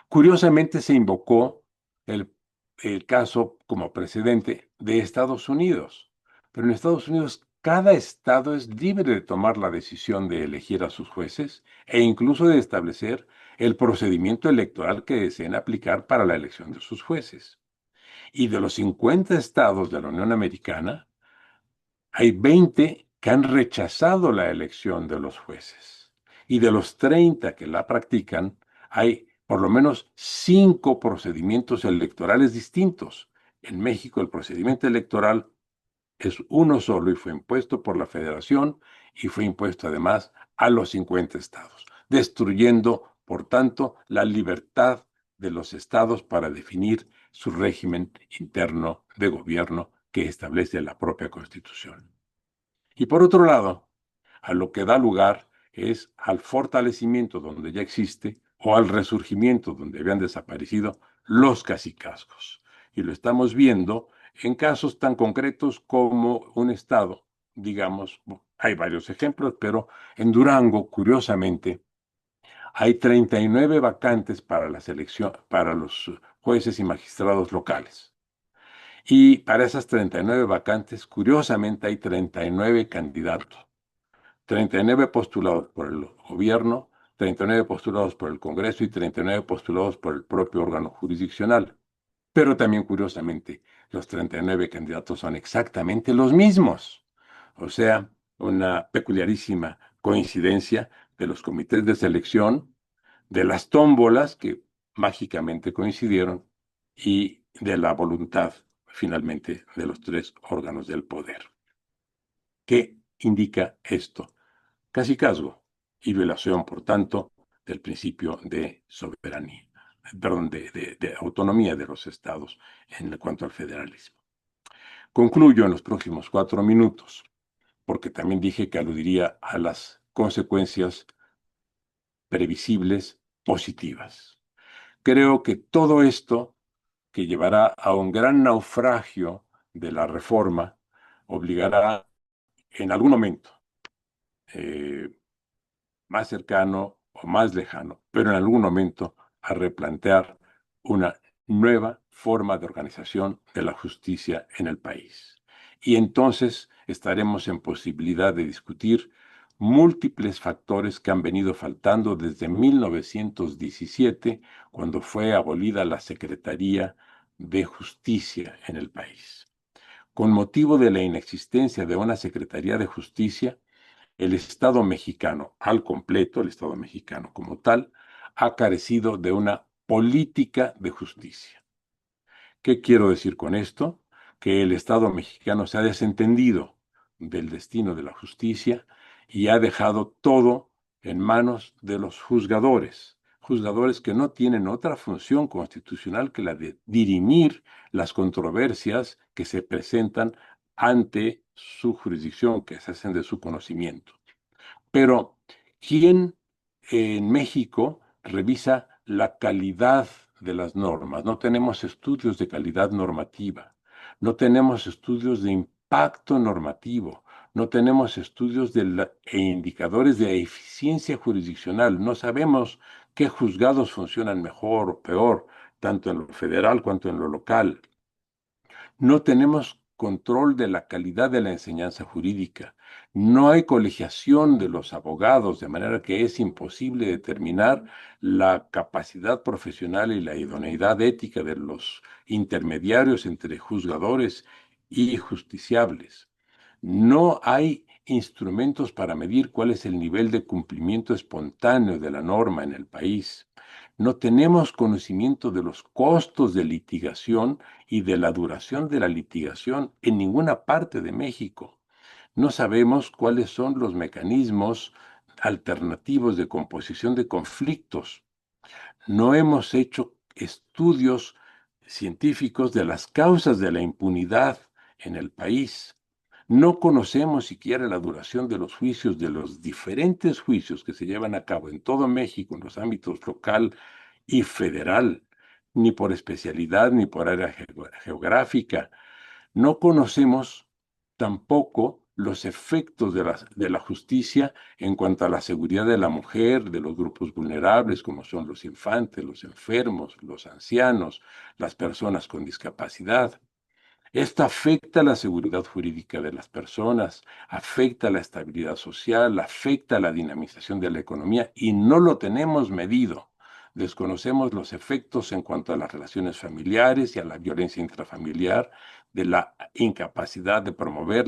Curiosamente se invocó el, el caso como precedente de Estados Unidos, pero en Estados Unidos cada estado es libre de tomar la decisión de elegir a sus jueces e incluso de establecer el procedimiento electoral que deseen aplicar para la elección de sus jueces. Y de los 50 estados de la Unión Americana, hay 20 que han rechazado la elección de los jueces. Y de los 30 que la practican, hay por lo menos 5 procedimientos electorales distintos. En México el procedimiento electoral es uno solo y fue impuesto por la Federación y fue impuesto además a los 50 estados, destruyendo, por tanto, la libertad de los estados para definir su régimen interno de gobierno que establece la propia Constitución. Y por otro lado, a lo que da lugar es al fortalecimiento donde ya existe o al resurgimiento donde habían desaparecido los cacicazgos. Y lo estamos viendo en casos tan concretos como un estado, digamos, hay varios ejemplos, pero en Durango, curiosamente, hay 39 vacantes para la selección, para los jueces y magistrados locales. Y para esas 39 vacantes, curiosamente, hay 39 candidatos. 39 postulados por el gobierno, 39 postulados por el Congreso y 39 postulados por el propio órgano jurisdiccional. Pero también, curiosamente, los 39 candidatos son exactamente los mismos. O sea, una peculiarísima coincidencia de los comités de selección, de las tómbolas que mágicamente coincidieron y de la voluntad, finalmente, de los tres órganos del poder. ¿Qué indica esto? Cacicazgo y violación, por tanto, del principio de soberanía, perdón, de autonomía de los estados en cuanto al federalismo. Concluyo en los próximos 4 minutos, porque también dije que aludiría a las consecuencias previsibles positivas. Creo que todo esto, que llevará a un gran naufragio de la reforma, obligará en algún momento eh, más cercano o más lejano, pero en algún momento a replantear una nueva forma de organización de la justicia en el país. Y entonces estaremos en posibilidad de discutir múltiples factores que han venido faltando desde 1917, cuando fue abolida la Secretaría de justicia en el país. Con motivo de la inexistencia de una Secretaría de Justicia, el Estado mexicano al completo, el Estado mexicano como tal, ha carecido de una política de justicia. ¿Qué quiero decir con esto? Que el Estado mexicano se ha desentendido del destino de la justicia y ha dejado todo en manos de los juzgadores, juzgadores que no tienen otra función constitucional que la de dirimir las controversias que se presentan ante su jurisdicción, que se hacen de su conocimiento. Pero, ¿quién en México revisa la calidad de las normas? No tenemos estudios de calidad normativa, no tenemos estudios de impacto normativo, no tenemos estudios e indicadores de eficiencia jurisdiccional, no sabemos qué juzgados funcionan mejor o peor, tanto en lo federal cuanto en lo local. No tenemos control de la calidad de la enseñanza jurídica. No hay colegiación de los abogados, de manera que es imposible determinar la capacidad profesional y la idoneidad ética de los intermediarios entre juzgadores y justiciables. No hay instrumentos para medir cuál es el nivel de cumplimiento espontáneo de la norma en el país. No tenemos conocimiento de los costos de litigación y de la duración de la litigación en ninguna parte de México. No sabemos cuáles son los mecanismos alternativos de composición de conflictos. No hemos hecho estudios científicos de las causas de la impunidad en el país. No conocemos siquiera la duración de los juicios, de los diferentes juicios que se llevan a cabo en todo México, en los ámbitos local y federal, ni por especialidad, ni por área geográfica. No conocemos tampoco los efectos de la justicia en cuanto a la seguridad de la mujer, de los grupos vulnerables, como son los infantes, los enfermos, los ancianos, las personas con discapacidad. Esto afecta la seguridad jurídica de las personas, afecta la estabilidad social, afecta la dinamización de la economía y no lo tenemos medido. Desconocemos los efectos en cuanto a las relaciones familiares y a la violencia intrafamiliar, de la incapacidad de promover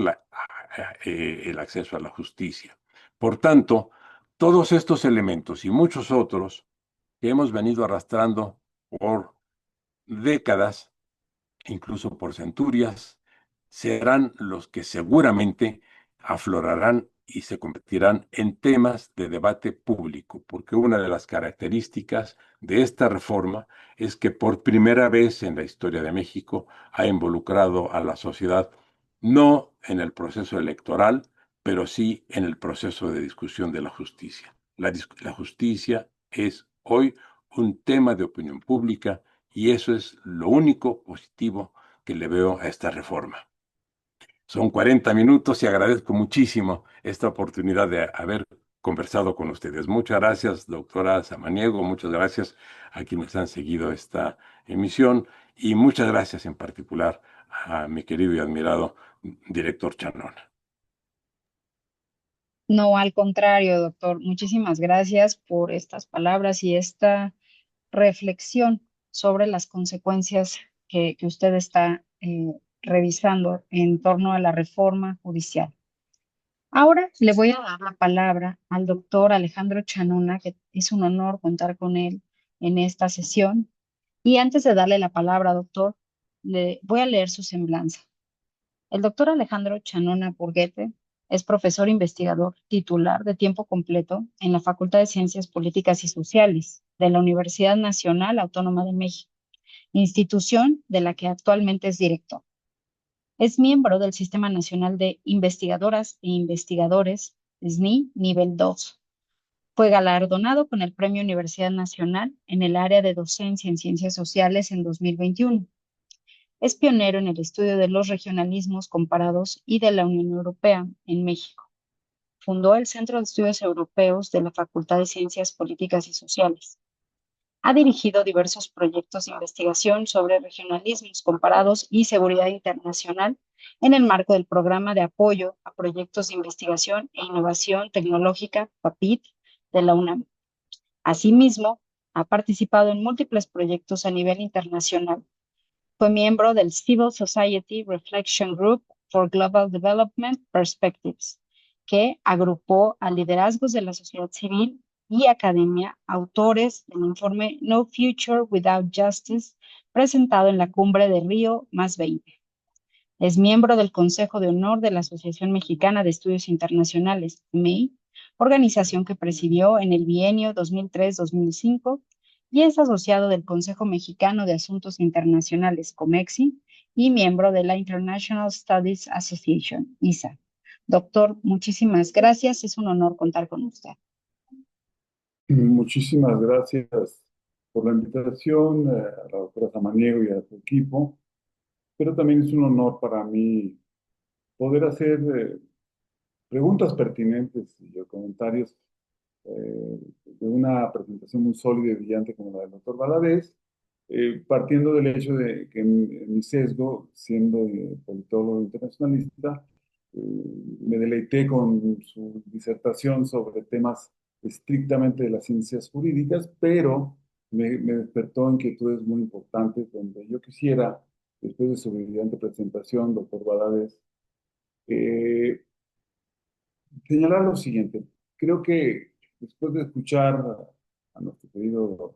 el acceso a la justicia. Por tanto, todos estos elementos y muchos otros que hemos venido arrastrando por décadas, incluso por centurias, serán los que seguramente aflorarán y se convertirán en temas de debate público, porque una de las características de esta reforma es que por primera vez en la historia de México ha involucrado a la sociedad, no en el proceso electoral, pero sí en el proceso de discusión de la justicia. La justicia es hoy un tema de opinión pública y eso es lo único positivo que le veo a esta reforma. Son 40 minutos y agradezco muchísimo esta oportunidad de haber conversado con ustedes. Muchas gracias, doctora Samaniego, muchas gracias a quienes han seguido esta emisión y muchas gracias en particular a mi querido y admirado director Chanona. No, al contrario, doctor. Muchísimas gracias por estas palabras y esta reflexión sobre las consecuencias que usted está revisando en torno a la reforma judicial. Ahora le voy a dar la palabra al doctor Alejandro Chanona, que es un honor contar con él en esta sesión. Y antes de darle la palabra, doctor, le voy a leer su semblanza. El doctor Alejandro Chanona Burguete es profesor investigador titular de tiempo completo en la Facultad de Ciencias Políticas y Sociales de la Universidad Nacional Autónoma de México, institución de la que actualmente es director. Es miembro del Sistema Nacional de Investigadoras e Investigadores, SNI, nivel 2. Fue galardonado con el Premio Universidad Nacional en el área de docencia en ciencias sociales en 2021. Es pionero en el estudio de los regionalismos comparados y de la Unión Europea en México. Fundó el Centro de Estudios Europeos de la Facultad de Ciencias Políticas y Sociales. Ha dirigido diversos proyectos de investigación sobre regionalismos comparados y seguridad internacional en el marco del Programa de Apoyo a Proyectos de Investigación e Innovación Tecnológica, PAPIT, de la UNAM. Asimismo, ha participado en múltiples proyectos a nivel internacional, Fue miembro del Civil Society Reflection Group for Global Development Perspectives, que agrupó a liderazgos de la sociedad civil y academia, autores del informe No Future Without Justice, presentado en la cumbre de Río +20. Es miembro del Consejo de Honor de la Asociación Mexicana de Estudios Internacionales, MEI, organización que presidió en el bienio 2003-2005, y es asociado del Consejo Mexicano de Asuntos Internacionales, COMEXI, y miembro de la International Studies Association, ISA. Doctor, muchísimas gracias. Es un honor contar con usted. Muchísimas gracias por la invitación, a la doctora Samaniego y a su equipo, pero también es un honor para mí poder hacer preguntas pertinentes y comentarios de una presentación muy sólida y brillante como la del doctor Valadez, partiendo del hecho de que mi sesgo, siendo politólogo internacionalista, me deleité con su disertación sobre temas estrictamente de las ciencias jurídicas, pero me despertó inquietudes muy importantes donde yo quisiera, después de su brillante presentación, doctor Valadez, eh, señalar lo siguiente. Creo que después de escuchar a nuestro querido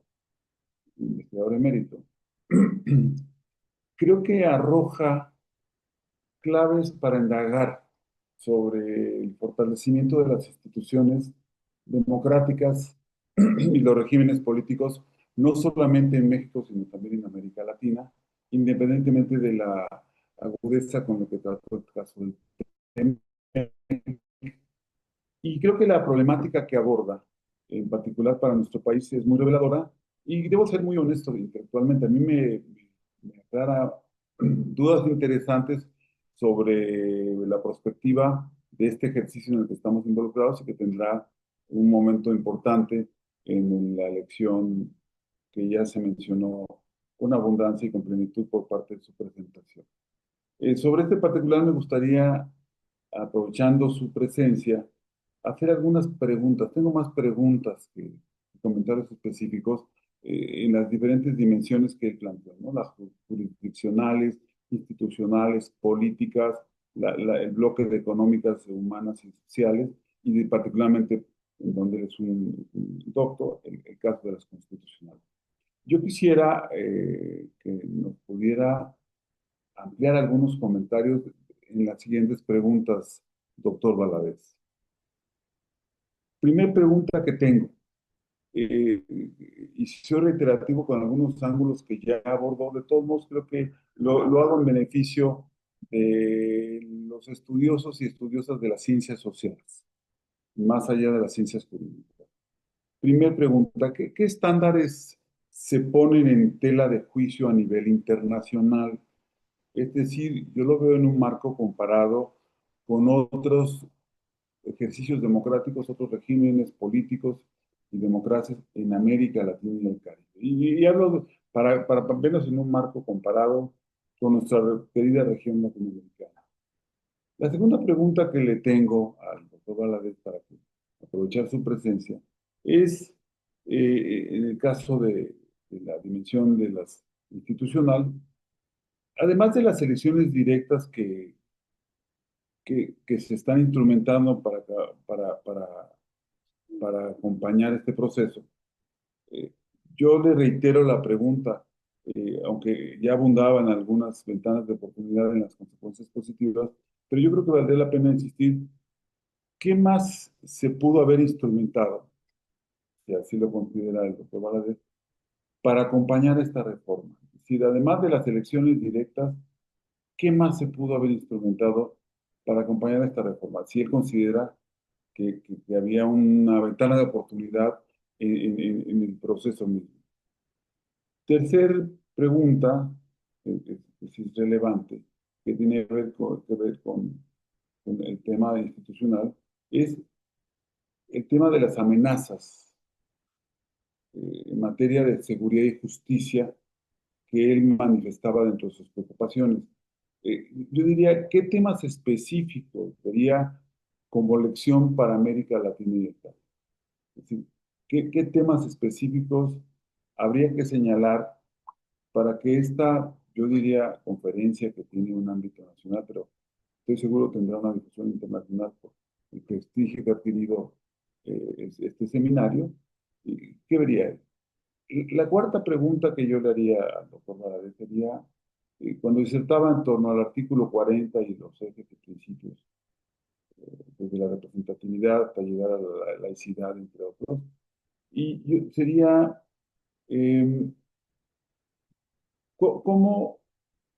investigador emérito, creo que arroja claves para indagar sobre el fortalecimiento de las instituciones democráticas y los regímenes políticos, no solamente en México, sino también en América Latina, independientemente de la agudeza con lo que trató el caso del tema. Y creo que la problemática que aborda, en particular para nuestro país, es muy reveladora. Y debo ser muy honesto intelectualmente. A mí me aclara dudas interesantes sobre la perspectiva de este ejercicio en el que estamos involucrados y que tendrá un momento importante en la elección que ya se mencionó con abundancia y con plenitud por parte de su presentación. Sobre este particular me gustaría, aprovechando su presencia, hacer algunas preguntas. Tengo más preguntas que comentarios específicos en las diferentes dimensiones que él planteó, ¿no? Las jurisdiccionales, institucionales, políticas, el bloque de económicas, humanas y sociales, y particularmente en donde es un doctor, el caso de las constitucionales. Yo quisiera que nos pudiera ampliar algunos comentarios en las siguientes preguntas, doctor Valadez. Primera pregunta que tengo, y si soy reiterativo con algunos ángulos que ya abordó, de todos modos creo que lo hago en beneficio de los estudiosos y estudiosas de las ciencias sociales, más allá de las ciencias jurídicas. Primera pregunta, ¿qué estándares se ponen en tela de juicio a nivel internacional? Es decir, yo lo veo en un marco comparado con otros ejercicios democráticos, otros regímenes políticos y democracias en América Latina y el Caribe. Y hablo para vernos en un marco comparado con nuestra querida región latinoamericana. La segunda pregunta que le tengo al doctor Valadez para aprovechar su presencia es, en el caso de la dimensión de las institucional, además de las elecciones directas que se están instrumentando para acompañar este proceso. Eh, yo le reitero la pregunta, aunque ya abundaba en algunas ventanas de oportunidad en las consecuencias positivas, pero yo creo que valdría la pena insistir, ¿qué más se pudo haber instrumentado, si así lo considera el doctor Valadez, para acompañar esta reforma? Es decir, además de las elecciones directas, ¿qué más se pudo haber instrumentado para acompañar esta reforma? Si él considera que había una ventana de oportunidad en el proceso mismo. Tercer pregunta, es relevante, que tiene que ver con el tema institucional, es el tema de las amenazas en materia de seguridad y justicia que él manifestaba dentro de sus preocupaciones. Yo diría, ¿qué temas específicos vería como lección para América Latina y el Caribe? Es decir, ¿qué temas específicos habría que señalar para que esta yo diría, conferencia que tiene un ámbito nacional, pero estoy seguro tendrá una difusión internacional por el prestigio que ha adquirido este seminario. ¿Y qué vería él? Y la cuarta pregunta que yo le haría al doctor Valadez sería, cuando disertaba en torno al artículo 40 y los ejes y principios, desde la representatividad hasta llegar a la laicidad, entre otros, y sería, eh, ¿cómo,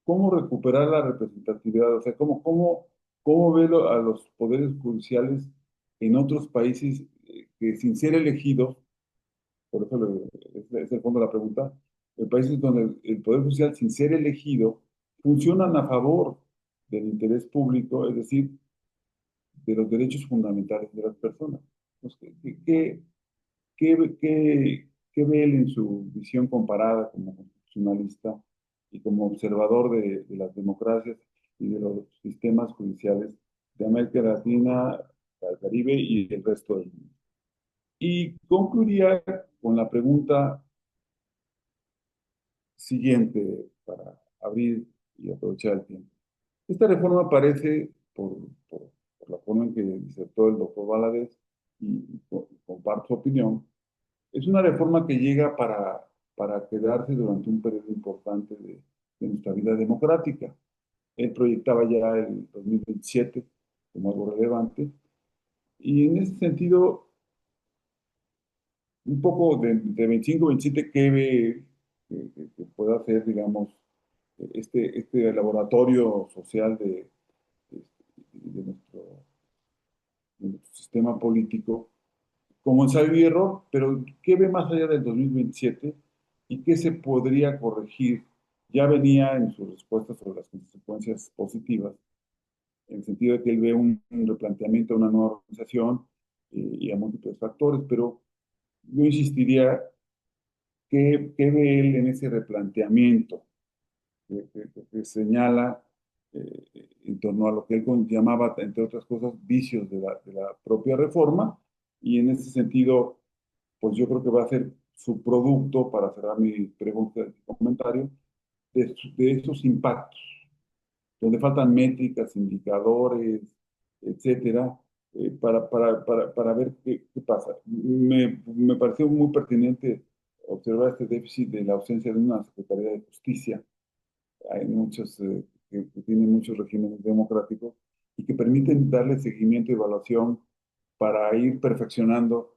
cómo recuperar la representatividad? O sea, cómo ver a los poderes judiciales en otros países que sin ser elegidos, por eso es el fondo de la pregunta, en países donde el poder judicial sin ser elegido funcionan a favor del interés público, es decir, de los derechos fundamentales de las personas. Entonces, ¿qué ve él en su visión comparada como constitucionalista y como observador de las democracias y de los sistemas judiciales de América Latina, el Caribe y el resto del mundo? Y concluiría con la pregunta siguiente para abrir y aprovechar el tiempo. Esta reforma parece, por la forma en que disertó el doctor Valadez, y comparto su opinión, es una reforma que llega para quedarse durante un periodo importante de nuestra vida democrática. Él proyectaba ya el 2027 como algo relevante, y en ese sentido, un poco de 25, 27, ¿qué ve que pueda hacer, digamos, este laboratorio social de nuestro sistema político como ensayo y error? Pero ¿qué ve más allá del 2027 y qué se podría corregir? Ya venía en su respuesta sobre las consecuencias positivas, en el sentido de que él ve un replanteamiento de una nueva organización y a múltiples factores, pero yo insistiría, ¿qué ve él en ese replanteamiento que señala en torno a lo que él llamaba, entre otras cosas, vicios de la propia reforma? Y en ese sentido, pues yo creo que va a ser su producto, para cerrar mi pregunta y comentario, de esos impactos, donde faltan métricas, indicadores, etcétera, para ver qué pasa. Me pareció muy pertinente observar este déficit de la ausencia de una Secretaría de Justicia. Hay muchos que tienen muchos regímenes democráticos y que permiten darle seguimiento y evaluación para ir perfeccionando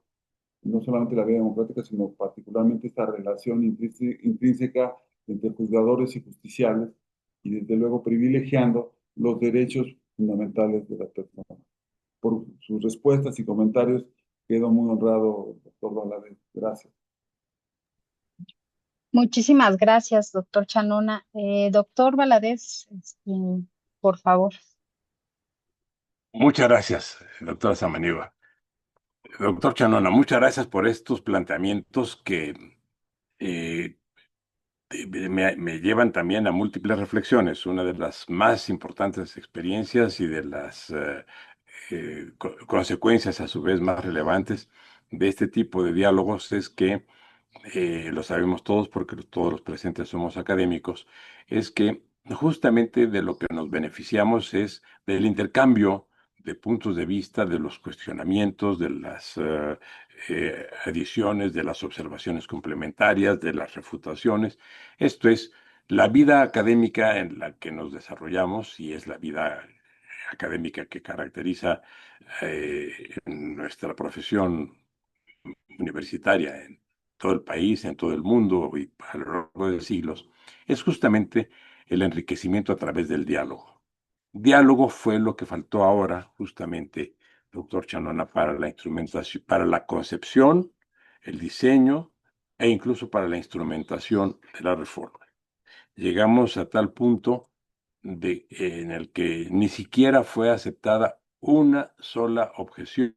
no solamente la vida democrática, sino particularmente esta relación intrínseca entre juzgadores y justiciales, y desde luego privilegiando los derechos fundamentales de las personas. Por sus respuestas y comentarios, quedo muy honrado, doctor Valadez. Gracias. Muchísimas gracias, doctor Chanona. Doctor Valadez, por favor. Muchas gracias, doctora Samaniego. Doctor Chanona, muchas gracias por estos planteamientos que eh, me llevan también a múltiples reflexiones. Una de las más importantes experiencias y de las consecuencias a su vez más relevantes de este tipo de diálogos es que lo sabemos todos porque todos los presentes somos académicos, es que justamente de lo que nos beneficiamos es del intercambio de puntos de vista, de los cuestionamientos, de las adiciones, de las observaciones complementarias, de las refutaciones. Esto es la vida académica en la que nos desarrollamos y es la vida académica que caracteriza nuestra profesión universitaria en todo el país, en todo el mundo y a lo largo de siglos, es justamente el enriquecimiento a través del diálogo. Diálogo fue lo que faltó ahora, justamente, doctor Chanona, para la instrumentación, para la concepción, el diseño e incluso para la instrumentación de la reforma. Llegamos a tal punto en el que ni siquiera fue aceptada una sola objeción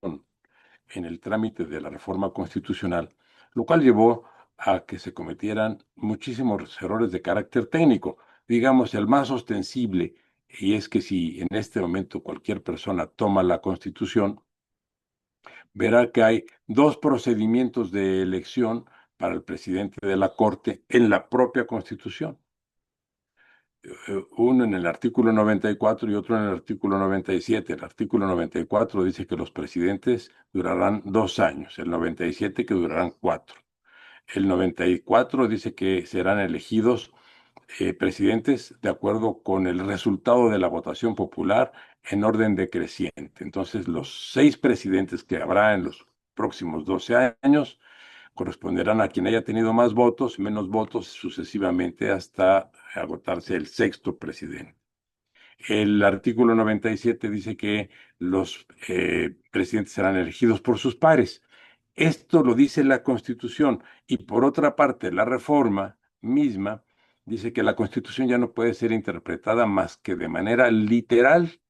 en el trámite de la reforma constitucional, lo cual llevó a que se cometieran muchísimos errores de carácter técnico. Digamos, el más ostensible, y es que si en este momento cualquier persona toma la Constitución, verá que hay dos procedimientos de elección para el presidente de la Corte en la propia Constitución. uno en el artículo 94 y otro en el artículo 97. El artículo 94 dice que los presidentes durarán 2 años, el 97 que durarán 4. El 94 dice que serán elegidos presidentes de acuerdo con el resultado de la votación popular en orden decreciente. Entonces, los 6 presidentes que habrá en los próximos 12 años corresponderán a quien haya tenido más votos, menos votos, sucesivamente hasta agotarse el sexto presidente. El artículo 97 dice que los presidentes serán elegidos por sus pares. Esto lo dice la Constitución. Y por otra parte, la reforma misma dice que la Constitución ya no puede ser interpretada más que de manera literal.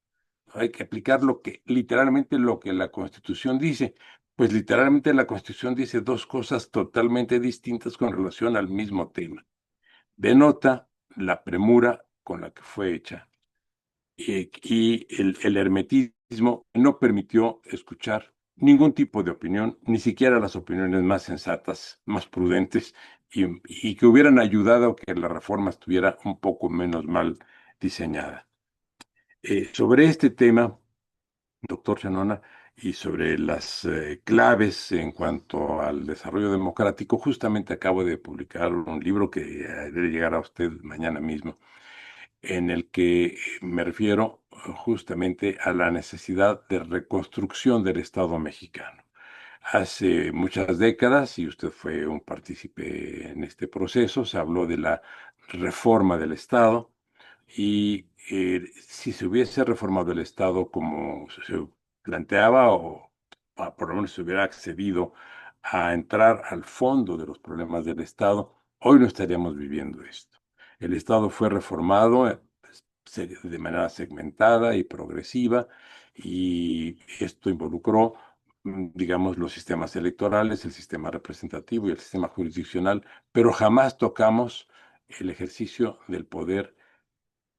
Hay que aplicar literalmente lo que la Constitución dice. Pues literalmente la Constitución dice dos cosas totalmente distintas con relación al mismo tema. Denota la premura con la que fue hecha y el hermetismo no permitió escuchar ningún tipo de opinión, ni siquiera las opiniones más sensatas, más prudentes, y que hubieran ayudado a que la reforma estuviera un poco menos mal diseñada. Sobre este tema, doctor Chanona, y sobre las claves en cuanto al desarrollo democrático, justamente acabo de publicar un libro que debe llegar a usted mañana mismo, en el que me refiero justamente a la necesidad de reconstrucción del Estado mexicano. Hace muchas décadas, y usted fue un partícipe en este proceso, se habló de la reforma del Estado y si se hubiese reformado el Estado como se planteaba o por lo menos se hubiera accedido a entrar al fondo de los problemas del Estado, hoy no estaríamos viviendo esto. El Estado fue reformado de manera segmentada y progresiva y esto involucró, digamos, los sistemas electorales, el sistema representativo y el sistema jurisdiccional, pero jamás tocamos el ejercicio del poder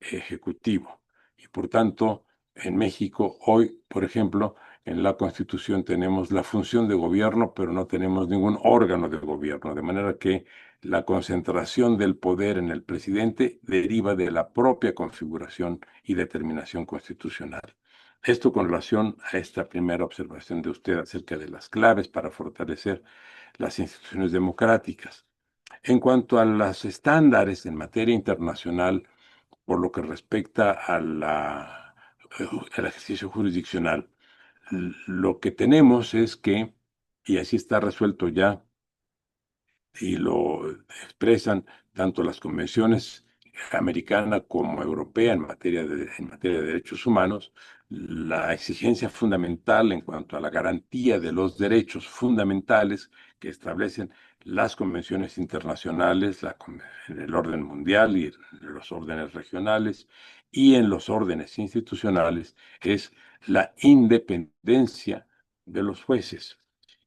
ejecutivo. Y por tanto, en México hoy, por ejemplo, en la Constitución tenemos la función de gobierno, pero no tenemos ningún órgano de gobierno, de manera que la concentración del poder en el presidente deriva de la propia configuración y determinación constitucional. Esto con relación a esta primera observación de usted acerca de las claves para fortalecer las instituciones democráticas. En cuanto a los estándares en materia internacional, por lo que respecta al ejercicio jurisdiccional, lo que tenemos es que, y así está resuelto ya, y lo expresan tanto las convenciones americana como europea en materia de derechos humanos, la exigencia fundamental en cuanto a la garantía de los derechos fundamentales que establecen las convenciones internacionales, en el orden mundial y en los órdenes regionales y en los órdenes institucionales, es la independencia de los jueces.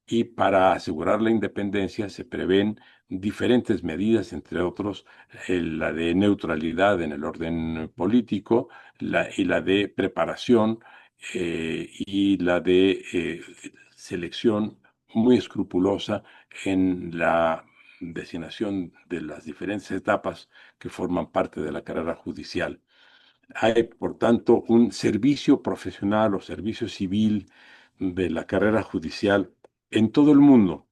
Y para asegurar la independencia se prevén diferentes medidas, entre otros la de neutralidad en el orden político y la de preparación y la de selección muy escrupulosa en la designación de las diferentes etapas que forman parte de la carrera judicial. Hay, por tanto, un servicio profesional o servicio civil de la carrera judicial en todo el mundo,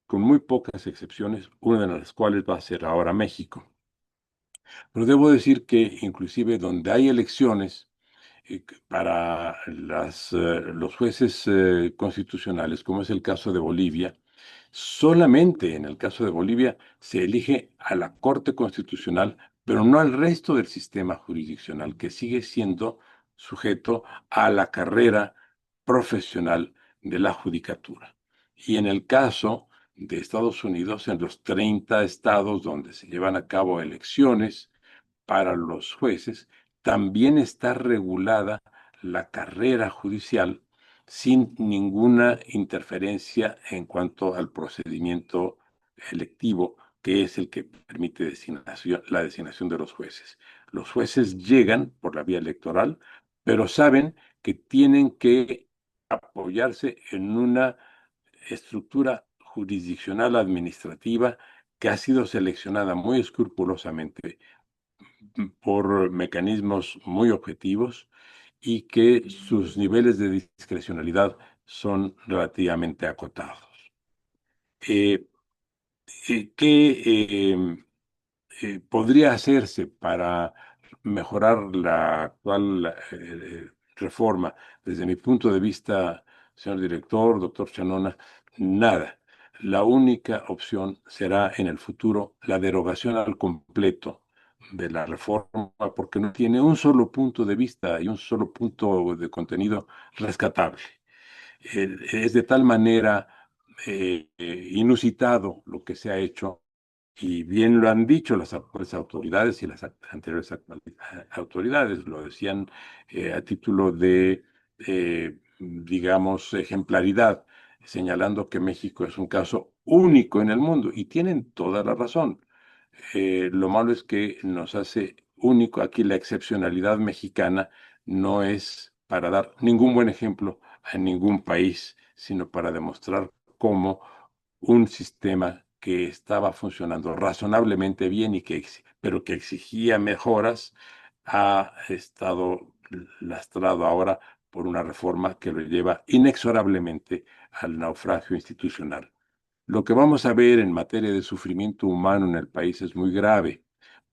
con muy pocas excepciones, una de las cuales va a ser ahora México. Pero debo decir que inclusive donde hay elecciones para los jueces constitucionales, como es el caso de Bolivia, solamente en el caso de Bolivia se elige a la Corte Constitucional, pero no al resto del sistema jurisdiccional, que sigue siendo sujeto a la carrera profesional de la judicatura. Y en el caso de Estados Unidos, en los 30 estados donde se llevan a cabo elecciones para los jueces, también está regulada la carrera judicial sin ninguna interferencia en cuanto al procedimiento electivo, que es el que permite la designación de los jueces. Los jueces llegan por la vía electoral, pero saben que tienen que apoyarse en una estructura jurisdiccional administrativa que ha sido seleccionada muy escrupulosamente por mecanismos muy objetivos y que sus niveles de discrecionalidad son relativamente acotados. Eh, ¿Qué podría hacerse para mejorar la actual reforma? Desde mi punto de vista, señor director, doctor Chanona, nada. La única opción será en el futuro la derogación al completo de la reforma, porque no tiene un solo punto de vista y un solo punto de contenido rescatable. Es de tal manera inusitado lo que se ha hecho, y bien lo han dicho las actuales autoridades y las anteriores autoridades, lo decían a título de, digamos, ejemplaridad, señalando que México es un caso único en el mundo, y tienen toda la razón. Lo malo es que nos hace único aquí la excepcionalidad mexicana, no es para dar ningún buen ejemplo a ningún país, sino para demostrar cómo un sistema que estaba funcionando razonablemente bien y pero que exigía mejoras, ha estado lastrado ahora por una reforma que lo lleva inexorablemente al naufragio institucional. Lo que vamos a ver en materia de sufrimiento humano en el país es muy grave,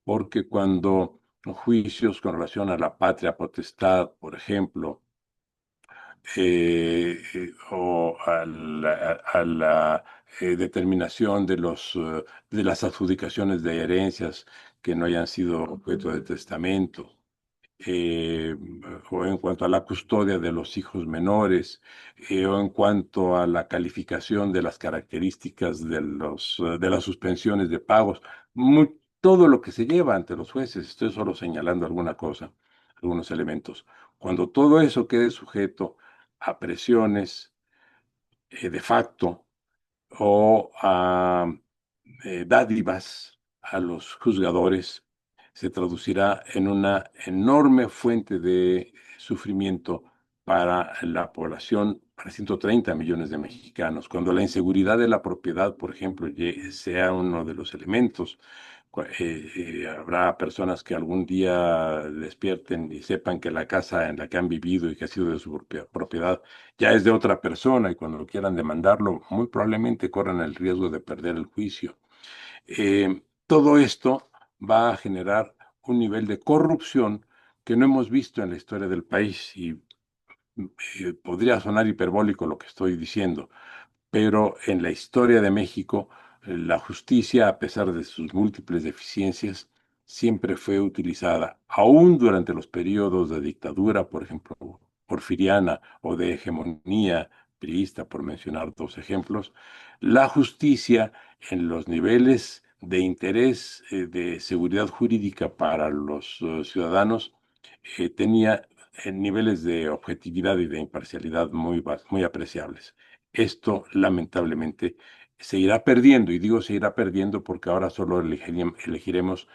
porque cuando juicios con relación a la patria potestad, por ejemplo, o a la determinación de las adjudicaciones de herencias que no hayan sido objeto de testamento, eh, o en cuanto a la custodia de los hijos menores, o en cuanto a la calificación de las características de las suspensiones de pagos, todo lo que se lleva ante los jueces. Estoy solo señalando alguna cosa, algunos elementos. Cuando todo eso quede sujeto a presiones de facto o a dádivas a los juzgadores, se traducirá en una enorme fuente de sufrimiento para la población, para 130 millones de mexicanos. Cuando la inseguridad de la propiedad, por ejemplo, sea uno de los elementos, habrá personas que algún día despierten y sepan que la casa en la que han vivido y que ha sido de su propiedad ya es de otra persona, y cuando quieran demandarlo, muy probablemente corran el riesgo de perder el juicio. Todo esto va a generar un nivel de corrupción que no hemos visto en la historia del país, y podría sonar hiperbólico lo que estoy diciendo, pero en la historia de México, la justicia, a pesar de sus múltiples deficiencias, siempre fue utilizada, aún durante los periodos de dictadura, por ejemplo, porfiriana, o de hegemonía priista, por mencionar dos ejemplos. La justicia, en los niveles de interés de seguridad jurídica para los ciudadanos, tenía niveles de objetividad y de imparcialidad muy apreciables. Esto, lamentablemente, se irá perdiendo, y digo se irá perdiendo porque ahora solo elegiremos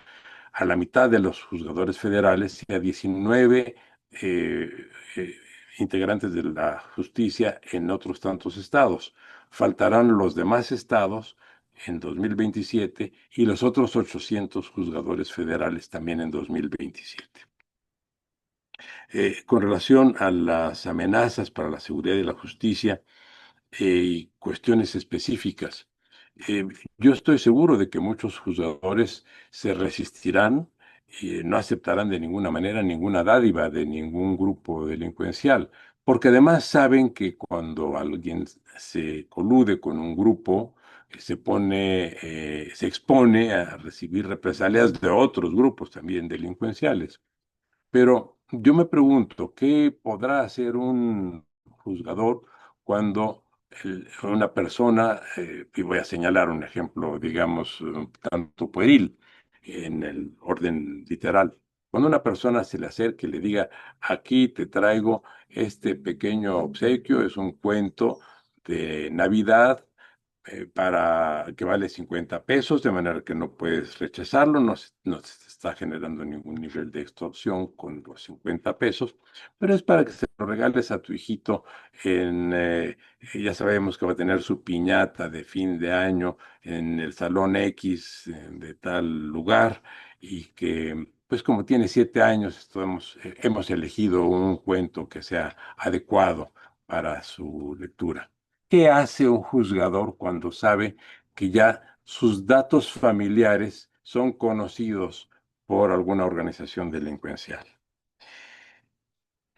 a la mitad de los juzgadores federales y a 19 eh, eh, integrantes de la justicia en otros tantos estados. Faltarán los demás estados en 2027 y los otros 800 juzgadores federales también en 2027. Con relación a las amenazas para la seguridad y la justicia, y cuestiones específicas, eh, yo estoy seguro de que muchos juzgadores se resistirán y no aceptarán de ninguna manera ninguna dádiva de ningún grupo delincuencial, porque además saben que cuando alguien se colude con un grupo, se expone a recibir represalias de otros grupos también delincuenciales. Pero yo me pregunto, ¿qué podrá hacer un juzgador cuando una persona, y voy a señalar un ejemplo, digamos, un tanto pueril en el orden literal, cuando una persona se le acerque y le diga, aquí te traigo este pequeño obsequio, es un cuento de Navidad, para que vale 50 pesos, de manera que no puedes rechazarlo, no se está generando ningún nivel de extorsión con los 50 pesos, pero es para que se lo regales a tu hijito ya sabemos que va a tener su piñata de fin de año en el salón X de tal lugar, y que pues como tiene 7 años, hemos elegido un cuento que sea adecuado para su lectura. ¿Qué hace un juzgador cuando sabe que ya sus datos familiares son conocidos por alguna organización delincuencial?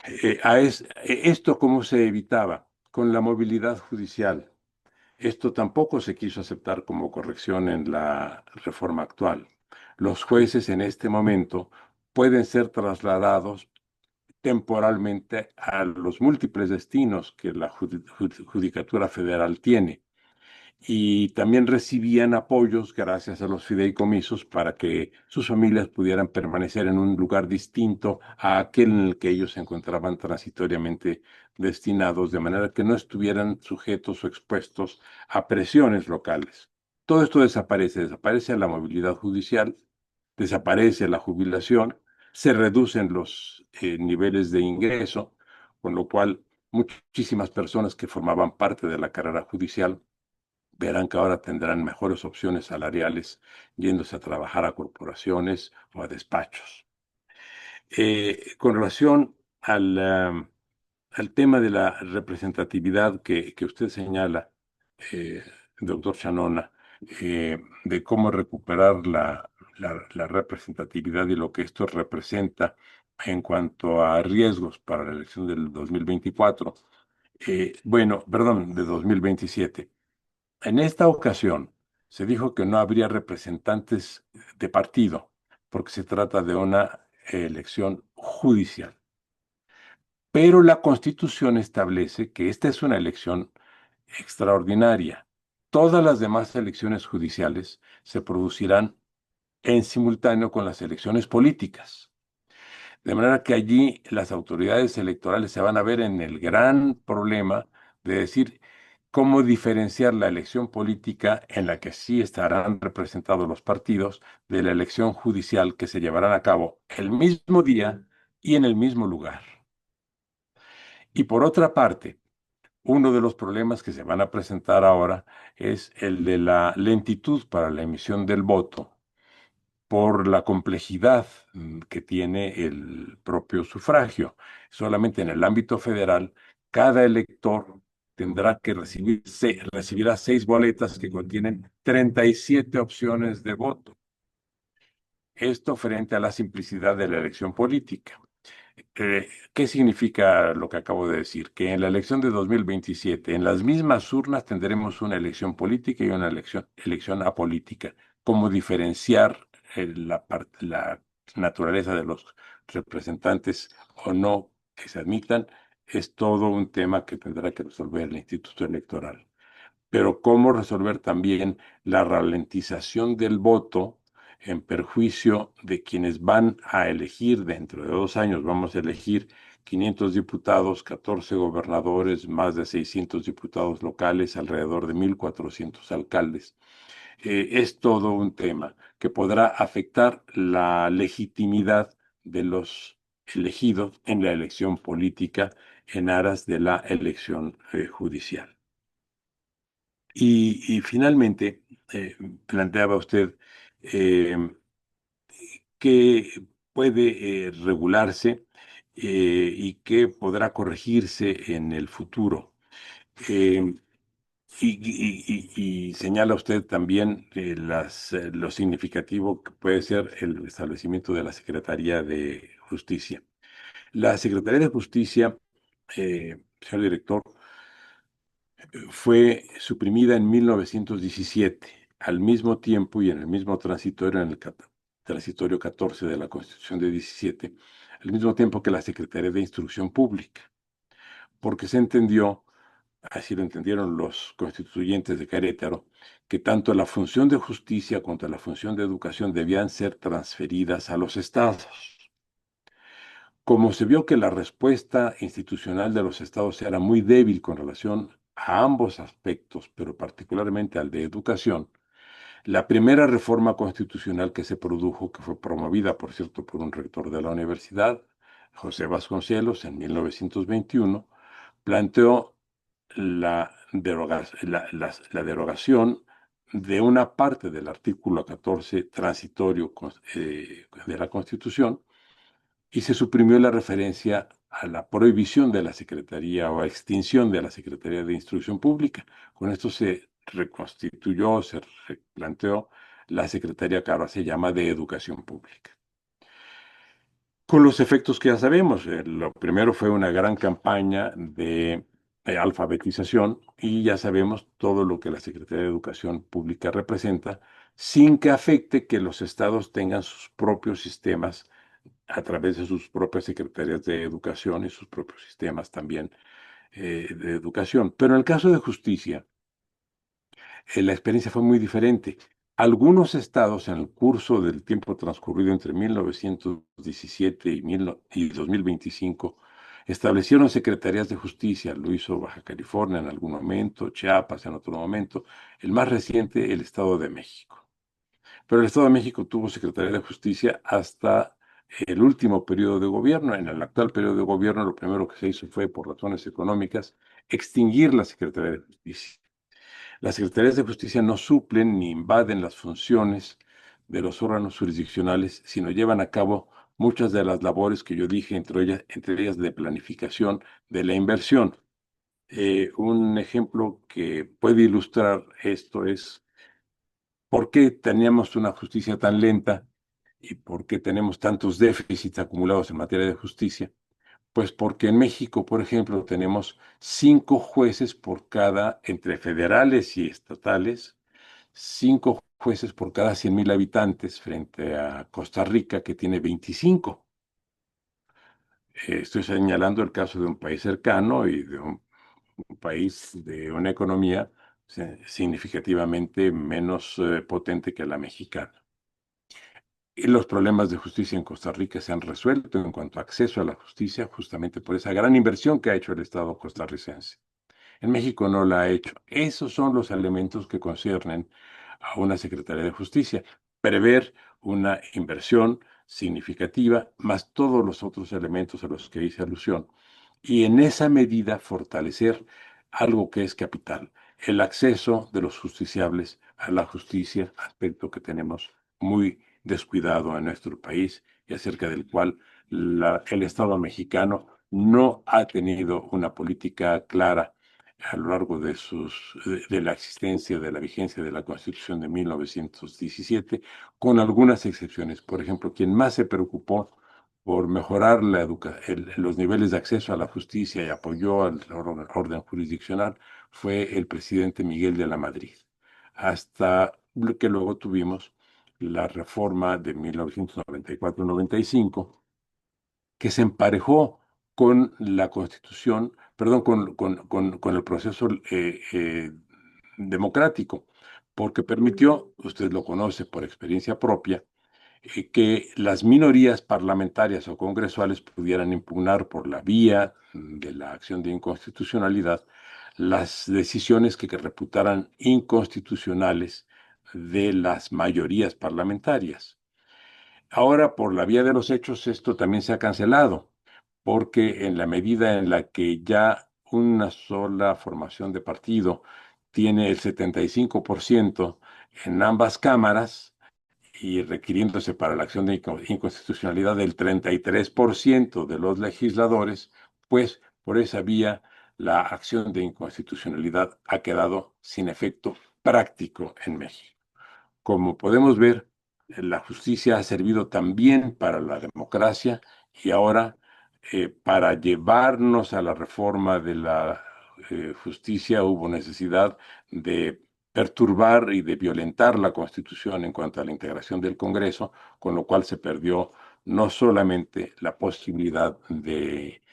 Esto, ¿cómo se evitaba? Con la movilidad judicial. Esto tampoco se quiso aceptar como corrección en la reforma actual. Los jueces en este momento pueden ser trasladados temporalmente a los múltiples destinos que la Judicatura Federal tiene, y también recibían apoyos gracias a los fideicomisos para que sus familias pudieran permanecer en un lugar distinto a aquel en el que ellos se encontraban transitoriamente destinados, de manera que no estuvieran sujetos o expuestos a presiones locales. Todo esto desaparece la movilidad judicial, desaparece la jubilación, se reducen los niveles de ingreso, con lo cual muchísimas personas que formaban parte de la carrera judicial verán que ahora tendrán mejores opciones salariales yéndose a trabajar a corporaciones o a despachos. Con relación al tema de la representatividad que usted señala, eh, doctor Chanona, de cómo recuperar la representatividad y lo que esto representa en cuanto a riesgos para la elección del 2024, bueno, perdón, de 2027. En esta ocasión se dijo que no habría representantes de partido, porque se trata de una elección judicial. Pero la Constitución establece que esta es una elección extraordinaria. Todas las demás elecciones judiciales se producirán en simultáneo con las elecciones políticas. De manera que allí las autoridades electorales se van a ver en el gran problema de decir cómo diferenciar la elección política, en la que sí estarán representados los partidos, de la elección judicial, que se llevarán a cabo el mismo día y en el mismo lugar. Y por otra parte, uno de los problemas que se van a presentar ahora es el de la lentitud para la emisión del voto por la complejidad que tiene el propio sufragio. Solamente en el ámbito federal, cada elector recibirá 6 boletas que contienen 37 opciones de voto. Esto frente a la simplicidad de la elección política. ¿Qué significa lo que acabo de decir? Que en la elección de 2027, en las mismas urnas, tendremos una elección política y una elección apolítica. ¿Cómo diferenciar la naturaleza de los representantes o no que se admitan? Es todo un tema que tendrá que resolver el Instituto Electoral. Pero cómo resolver también la ralentización del voto en perjuicio de quienes van a elegir dentro de 2 años. Vamos a elegir 500 diputados, 14 gobernadores, más de 600 diputados locales, alrededor de 1,400 alcaldes. Es todo un tema que podrá afectar la legitimidad de los elegidos en la elección política en aras de la elección judicial. Y finalmente, planteaba usted eh, qué puede regularse y qué podrá corregirse en el futuro. Eh, y señala usted también lo significativo que puede ser el establecimiento de la Secretaría de Justicia. La Secretaría de Justicia, señor director, fue suprimida en 1917, al mismo tiempo y en el mismo transitorio, en el transitorio 14 de la Constitución de 17, al mismo tiempo que la Secretaría de Instrucción Pública, porque se entendió, así lo entendieron los constituyentes de Querétaro, que tanto la función de justicia como la función de educación debían ser transferidas a los estados. Como se vio que la respuesta institucional de los estados era muy débil con relación a ambos aspectos, pero particularmente al de educación, la primera reforma constitucional que se produjo, que fue promovida, por cierto, por un rector de la universidad, José Vasconcelos, en 1921, planteó la derogación de una parte del artículo 14 transitorio de la Constitución y se suprimió la referencia a la prohibición de la Secretaría o a extinción de la Secretaría de Instrucción Pública. Con esto se reconstituyó, se replanteó la Secretaría que ahora se llama de Educación Pública. Con los efectos que ya sabemos, lo primero fue una gran campaña de alfabetización y ya sabemos todo lo que la Secretaría de Educación Pública representa, sin que afecte que los estados tengan sus propios sistemas a través de sus propias secretarías de educación y sus propios sistemas también de educación. Pero en el caso de justicia, la experiencia fue muy diferente. Algunos estados en el curso del tiempo transcurrido entre 1917 y 2025 establecieron secretarías de justicia. Lo hizo Baja California en algún momento, Chiapas en otro momento, el más reciente, el Estado de México. Pero el Estado de México tuvo Secretaría de Justicia hasta el último periodo de gobierno. En el actual periodo de gobierno, lo primero que se hizo fue, por razones económicas, extinguir la Secretaría de Justicia. Las secretarías de justicia no suplen ni invaden las funciones de los órganos jurisdiccionales, sino llevan a cabo muchas de las labores que yo dije, entre ellas de planificación de la inversión. Un ejemplo que puede ilustrar esto es por qué teníamos una justicia tan lenta y por qué tenemos tantos déficits acumulados en materia de justicia. Pues porque en México, por ejemplo, tenemos 5 jueces por cada, entre federales y estatales, 5 jueces por cada 100,000 habitantes frente a Costa Rica, que tiene 25. Estoy señalando el caso de un país cercano y de un país de una economía significativamente menos potente que la mexicana. Y los problemas de justicia en Costa Rica se han resuelto en cuanto a acceso a la justicia, justamente por esa gran inversión que ha hecho el Estado costarricense. En México no la ha hecho. Esos son los elementos que conciernen a una Secretaría de Justicia. Prever una inversión significativa, más todos los otros elementos a los que hice alusión. Y en esa medida fortalecer algo que es capital, el acceso de los justiciables a la justicia, aspecto que tenemos muy descuidado en nuestro país y acerca del cual el Estado mexicano no ha tenido una política clara a lo largo de la existencia, de la vigencia de la Constitución de 1917, con algunas excepciones. Por ejemplo, quien más se preocupó por mejorar los niveles de acceso a la justicia y apoyó al orden jurisdiccional fue el presidente Miguel de la Madrid, hasta que luego tuvimos la reforma de 1994-95, que se emparejó con la Constitución, perdón, con el proceso democrático, porque permitió, usted lo conoce por experiencia propia, que las minorías parlamentarias o congresuales pudieran impugnar por la vía de la acción de inconstitucionalidad las decisiones que reputaran inconstitucionales de las mayorías parlamentarias. Ahora, por la vía de los hechos, esto también se ha cancelado, porque en la medida en la que ya una sola formación de partido tiene el 75% en ambas cámaras y requiriéndose para la acción de inconstitucionalidad del 33% de los legisladores, pues por esa vía la acción de inconstitucionalidad ha quedado sin efecto práctico en México. Como podemos ver, la justicia ha servido también para la democracia y ahora para llevarnos a la reforma de la justicia hubo necesidad de perturbar y de violentar la Constitución en cuanto a la integración del Congreso, con lo cual se perdió no solamente la posibilidad de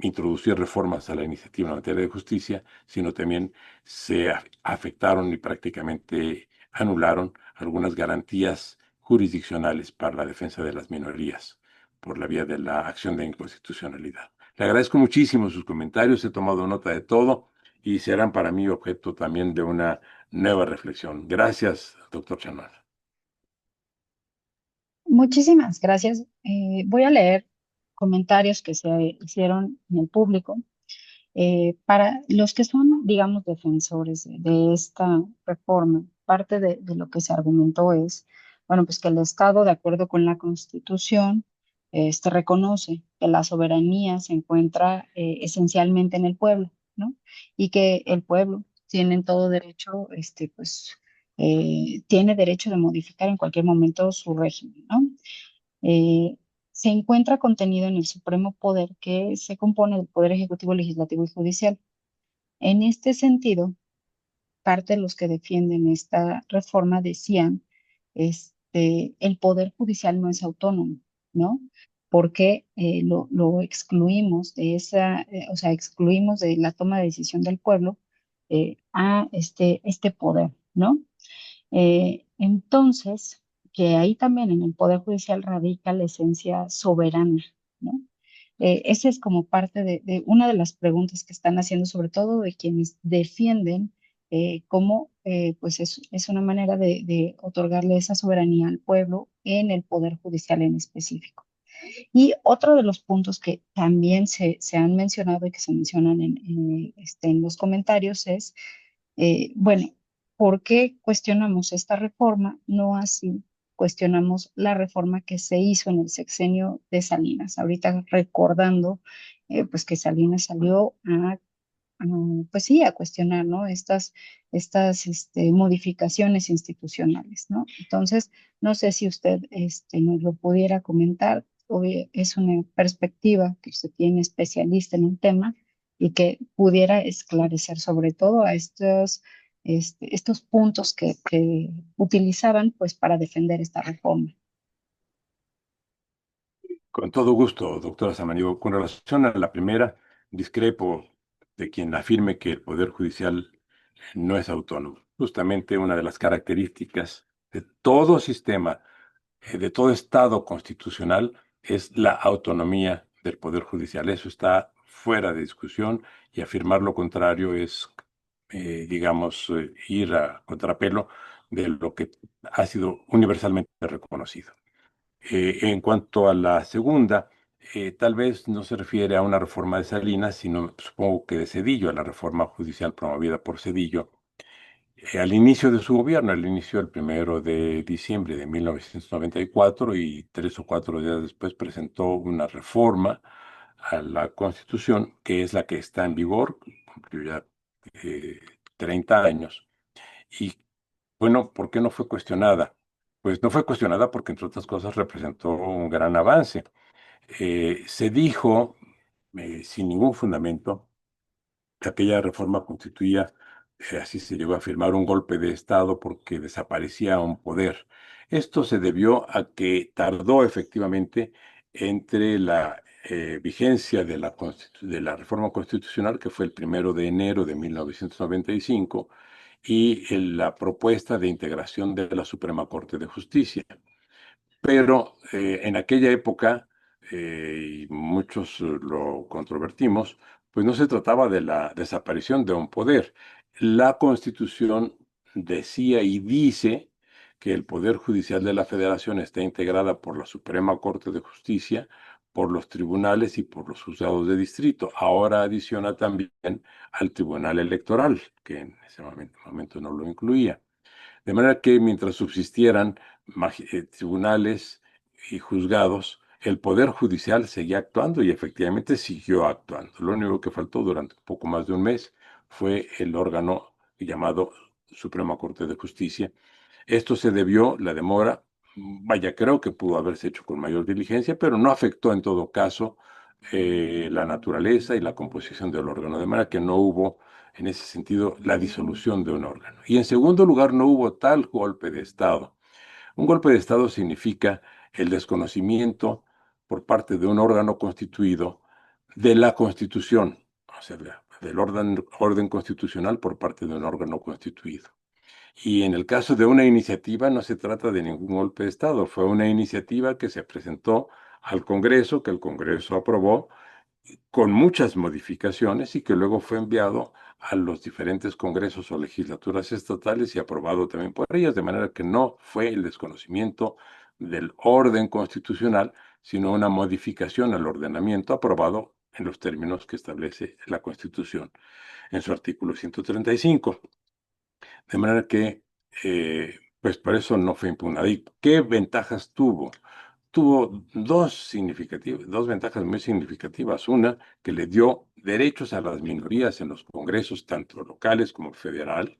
introducir reformas a la iniciativa en materia de justicia, sino también se afectaron y prácticamente anularon algunas garantías jurisdiccionales para la defensa de las minorías por la vía de la acción de inconstitucionalidad. Le agradezco muchísimo sus comentarios, he tomado nota de todo y serán para mí objeto también de una nueva reflexión. Gracias, doctor Chanal. Muchísimas gracias. Voy a leer comentarios que se hicieron en el público. Para los que son, digamos, defensores de esta reforma, parte de lo que se argumentó es, bueno, pues que el Estado, de acuerdo con la Constitución, reconoce que la soberanía se encuentra esencialmente en el pueblo, ¿no? Y que el pueblo tiene todo derecho, tiene derecho de modificar en cualquier momento su régimen, ¿no? eh, Se encuentra contenido en el supremo poder que se compone del poder ejecutivo, legislativo y judicial. En este sentido, parte de los que defienden esta reforma decían, el poder judicial no es autónomo, ¿no? Porque lo excluimos de o sea, excluimos de la toma de decisión del pueblo a este poder, ¿no? Entonces, que ahí también en el Poder Judicial radica la esencia soberana, ¿no? Esa es como parte de una de las preguntas que están haciendo, sobre todo de quienes defienden cómo pues es una manera de otorgarle esa soberanía al pueblo en el Poder Judicial en específico. Y otro de los puntos que también se han mencionado y que se mencionan en los comentarios es bueno, ¿por qué cuestionamos esta reforma? No así cuestionamos la reforma que se hizo en el sexenio de Salinas. Ahorita recordando, pues que Salinas salió pues sí, a cuestionar, ¿no? Estas modificaciones institucionales, ¿no? Entonces, no sé si usted nos lo pudiera comentar. Es una perspectiva que usted tiene especialista en el tema y que pudiera esclarecer sobre todo a estos puntos que utilizaban pues para defender esta reforma. Con todo gusto, doctora Samaniego. Con relación a la primera, discrepo de quien afirme que el Poder Judicial no es autónomo. Justamente una de las características de todo sistema, de todo Estado constitucional, es la autonomía del Poder Judicial. Eso está fuera de discusión y afirmar lo contrario es, ir a contrapelo de lo que ha sido universalmente reconocido. En cuanto a la segunda, tal vez no se refiere a una reforma de Salinas, sino supongo que de Zedillo, a la reforma judicial promovida por Zedillo, al inicio de su gobierno, al inicio del 1 de diciembre de 1994 y 3 o 4 días después presentó una reforma a la Constitución, que es la que está en vigor, cumplió ya 30 años. Y bueno, ¿por qué no fue cuestionada? Pues no fue cuestionada porque, entre otras cosas, representó un gran avance. Se dijo, sin ningún fundamento, que aquella reforma constituía, así se llegó a afirmar, un golpe de Estado porque desaparecía un poder. Esto se debió a que tardó efectivamente entre la vigencia de la reforma constitucional, que fue el 1 de enero de 1995, y la propuesta de integración de la Suprema Corte de Justicia. Pero en aquella época, y muchos lo controvertimos, pues no se trataba de la desaparición de un poder. La Constitución decía y dice que el Poder Judicial de la Federación está integrada por la Suprema Corte de Justicia, por los tribunales y por los juzgados de distrito. Ahora adiciona también al Tribunal Electoral, que en ese momento no lo incluía. De manera que mientras subsistieran tribunales y juzgados, el Poder Judicial seguía actuando y efectivamente siguió actuando. Lo único que faltó durante un poco más de un mes fue el órgano llamado Suprema Corte de Justicia. Esto se debió, la demora, vaya, creo que pudo haberse hecho con mayor diligencia, pero no afectó en todo caso la naturaleza y la composición del órgano, de manera que no hubo en ese sentido la disolución de un órgano. Y en segundo lugar, no hubo tal golpe de Estado. Un golpe de Estado significa el desconocimiento por parte de un órgano constituido de la Constitución, o sea, del orden constitucional por parte de un órgano constituido. Y en el caso de una iniciativa no se trata de ningún golpe de Estado, fue una iniciativa que se presentó al Congreso, que el Congreso aprobó con muchas modificaciones y que luego fue enviado a los diferentes congresos o legislaturas estatales y aprobado también por ellas, de manera que no fue el desconocimiento del orden constitucional, sino una modificación al ordenamiento aprobado en los términos que establece la Constitución en su artículo 135. De manera que, pues por eso no fue impugnada. ¿Y qué ventajas tuvo? Tuvo dos ventajas muy significativas. Una, que le dio derechos a las minorías en los congresos, tanto locales como federal,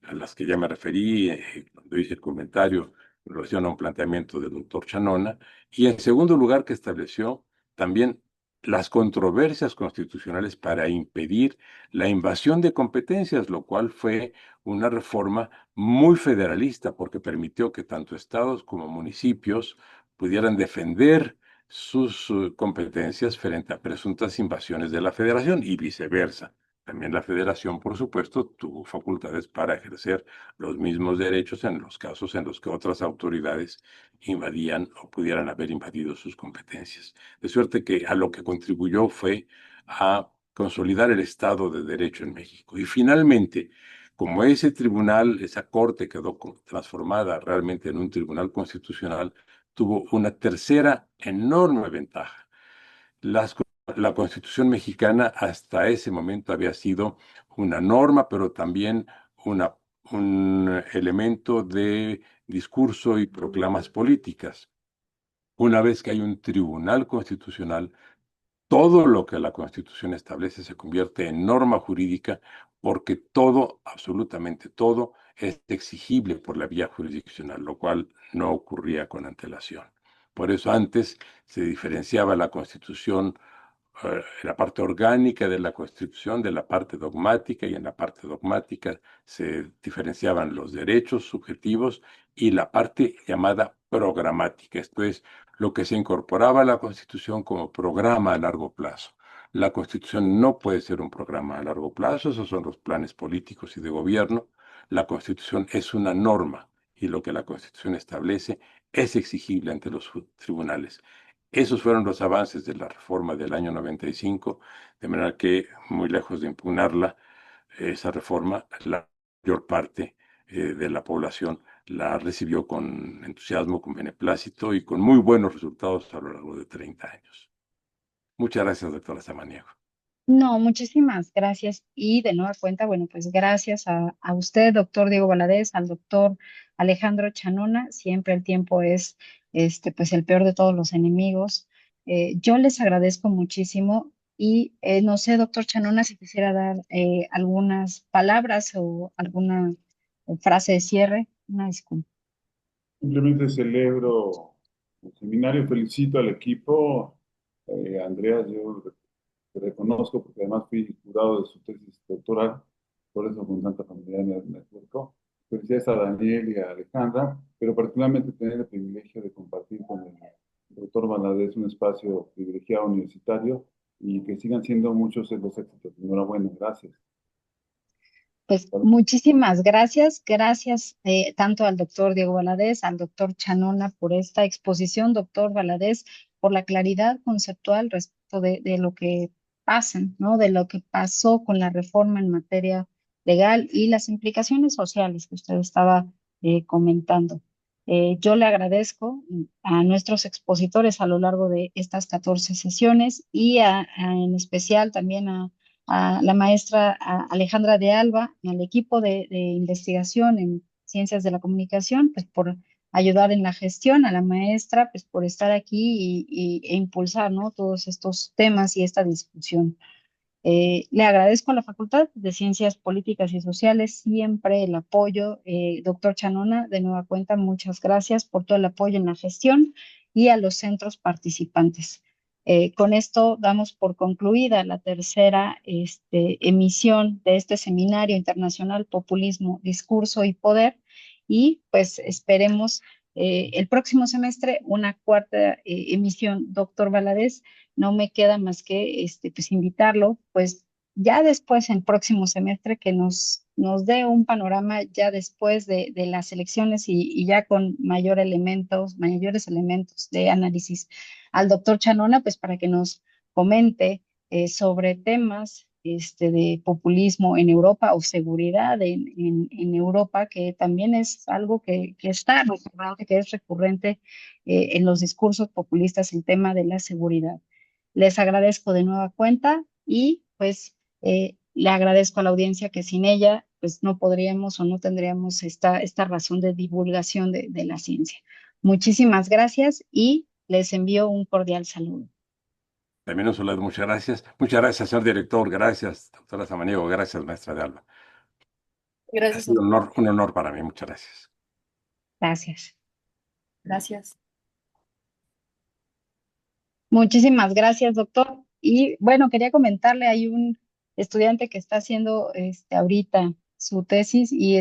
a las que ya me referí cuando hice el comentario en relación a un planteamiento del doctor Chanona. Y en segundo lugar, que estableció también las controversias constitucionales para impedir la invasión de competencias, lo cual fue una reforma muy federalista porque permitió que tanto estados como municipios pudieran defender sus competencias frente a presuntas invasiones de la federación y viceversa. También la federación, por supuesto, tuvo facultades para ejercer los mismos derechos en los casos en los que otras autoridades invadían o pudieran haber invadido sus competencias. De suerte que a lo que contribuyó fue a consolidar el Estado de Derecho en México. Y finalmente, como ese tribunal, esa corte quedó transformada realmente en un tribunal constitucional, tuvo una tercera enorme ventaja. Las la Constitución mexicana hasta ese momento había sido una norma, pero también un elemento de discurso y proclamas políticas. Una vez que hay un tribunal constitucional, todo lo que la Constitución establece se convierte en norma jurídica porque todo, absolutamente todo, es exigible por la vía jurisdiccional, lo cual no ocurría con antelación. Por eso antes se diferenciaba la Constitución, la parte orgánica de la Constitución de la parte dogmática, y en la parte dogmática se diferenciaban los derechos subjetivos y la parte llamada programática, esto es, lo que se incorporaba a la Constitución como programa a largo plazo. La Constitución no puede ser un programa a largo plazo, esos son los planes políticos y de gobierno. La Constitución es una norma y lo que la Constitución establece es exigible ante los tribunales. Esos fueron los avances de la reforma del año 95, de manera que, muy lejos de impugnarla, esa reforma, la mayor parte de la población la recibió con entusiasmo, con beneplácito y con muy buenos resultados a lo largo de 30 años. Muchas gracias, doctora Samaniego. No, muchísimas gracias. Y de nueva cuenta, bueno, pues gracias a usted, doctor Diego Valadez, al doctor Alejandro Chanona. Siempre el tiempo es, pues el peor de todos los enemigos. Yo les agradezco muchísimo y no sé, doctor Chanona, si quisiera dar algunas palabras o alguna frase de cierre. Una disculpa. Simplemente celebro el seminario, felicito al equipo. Andrea, yo te reconozco porque además fui jurado de su tesis doctoral, por eso con tanta familiaridad me acerco. Felicidades a Daniel y a Alejandra, pero particularmente tener el privilegio de compartir con el doctor Valadez un espacio privilegiado universitario y que sigan siendo muchos los éxitos. Enhorabuena, gracias. Pues muchísimas gracias, gracias tanto al doctor Diego Valadez, al doctor Chanona por esta exposición, doctor Valadez, por la claridad conceptual respecto de lo que pasa, ¿no? De lo que pasó con la reforma en materia legal y las implicaciones sociales que usted estaba comentando. Yo le agradezco a nuestros expositores a lo largo de estas 14 sesiones y en especial también a la maestra Alejandra de Alba y al equipo de investigación en ciencias de la comunicación, pues por ayudar en la gestión, a la maestra, pues por estar aquí e impulsar, ¿no? Todos estos temas y esta discusión. Le agradezco a la Facultad de Ciencias Políticas y Sociales siempre el apoyo. Doctor Chanona, de nueva cuenta, muchas gracias por todo el apoyo en la gestión y a los centros participantes. Con esto damos por concluida la tercera emisión de este seminario internacional Populismo, Discurso y Poder y pues esperemos el próximo semestre una cuarta emisión. Doctor Valadez, no me queda más que pues invitarlo, pues ya después, el próximo semestre, que nos dé un panorama ya después de las elecciones y ya con mayores elementos de análisis al doctor Chanona, pues para que nos comente sobre temas de populismo en Europa o seguridad en Europa, que también es algo que está recurrente, que es recurrente en los discursos populistas, el tema de la seguridad. Les agradezco de nueva cuenta y pues le agradezco a la audiencia que sin ella pues no podríamos o no tendríamos esta razón de divulgación de la ciencia. Muchísimas gracias y les envío un cordial saludo. También un saludo, muchas gracias. Muchas gracias, señor director. Gracias, doctora Samaniego. Gracias, maestra de Alba. Ha Gracias a sido un honor para mí. Muchas gracias. Gracias. Gracias. Muchísimas gracias, doctor. Y bueno, quería comentarle, hay un estudiante que está haciendo ahorita su tesis y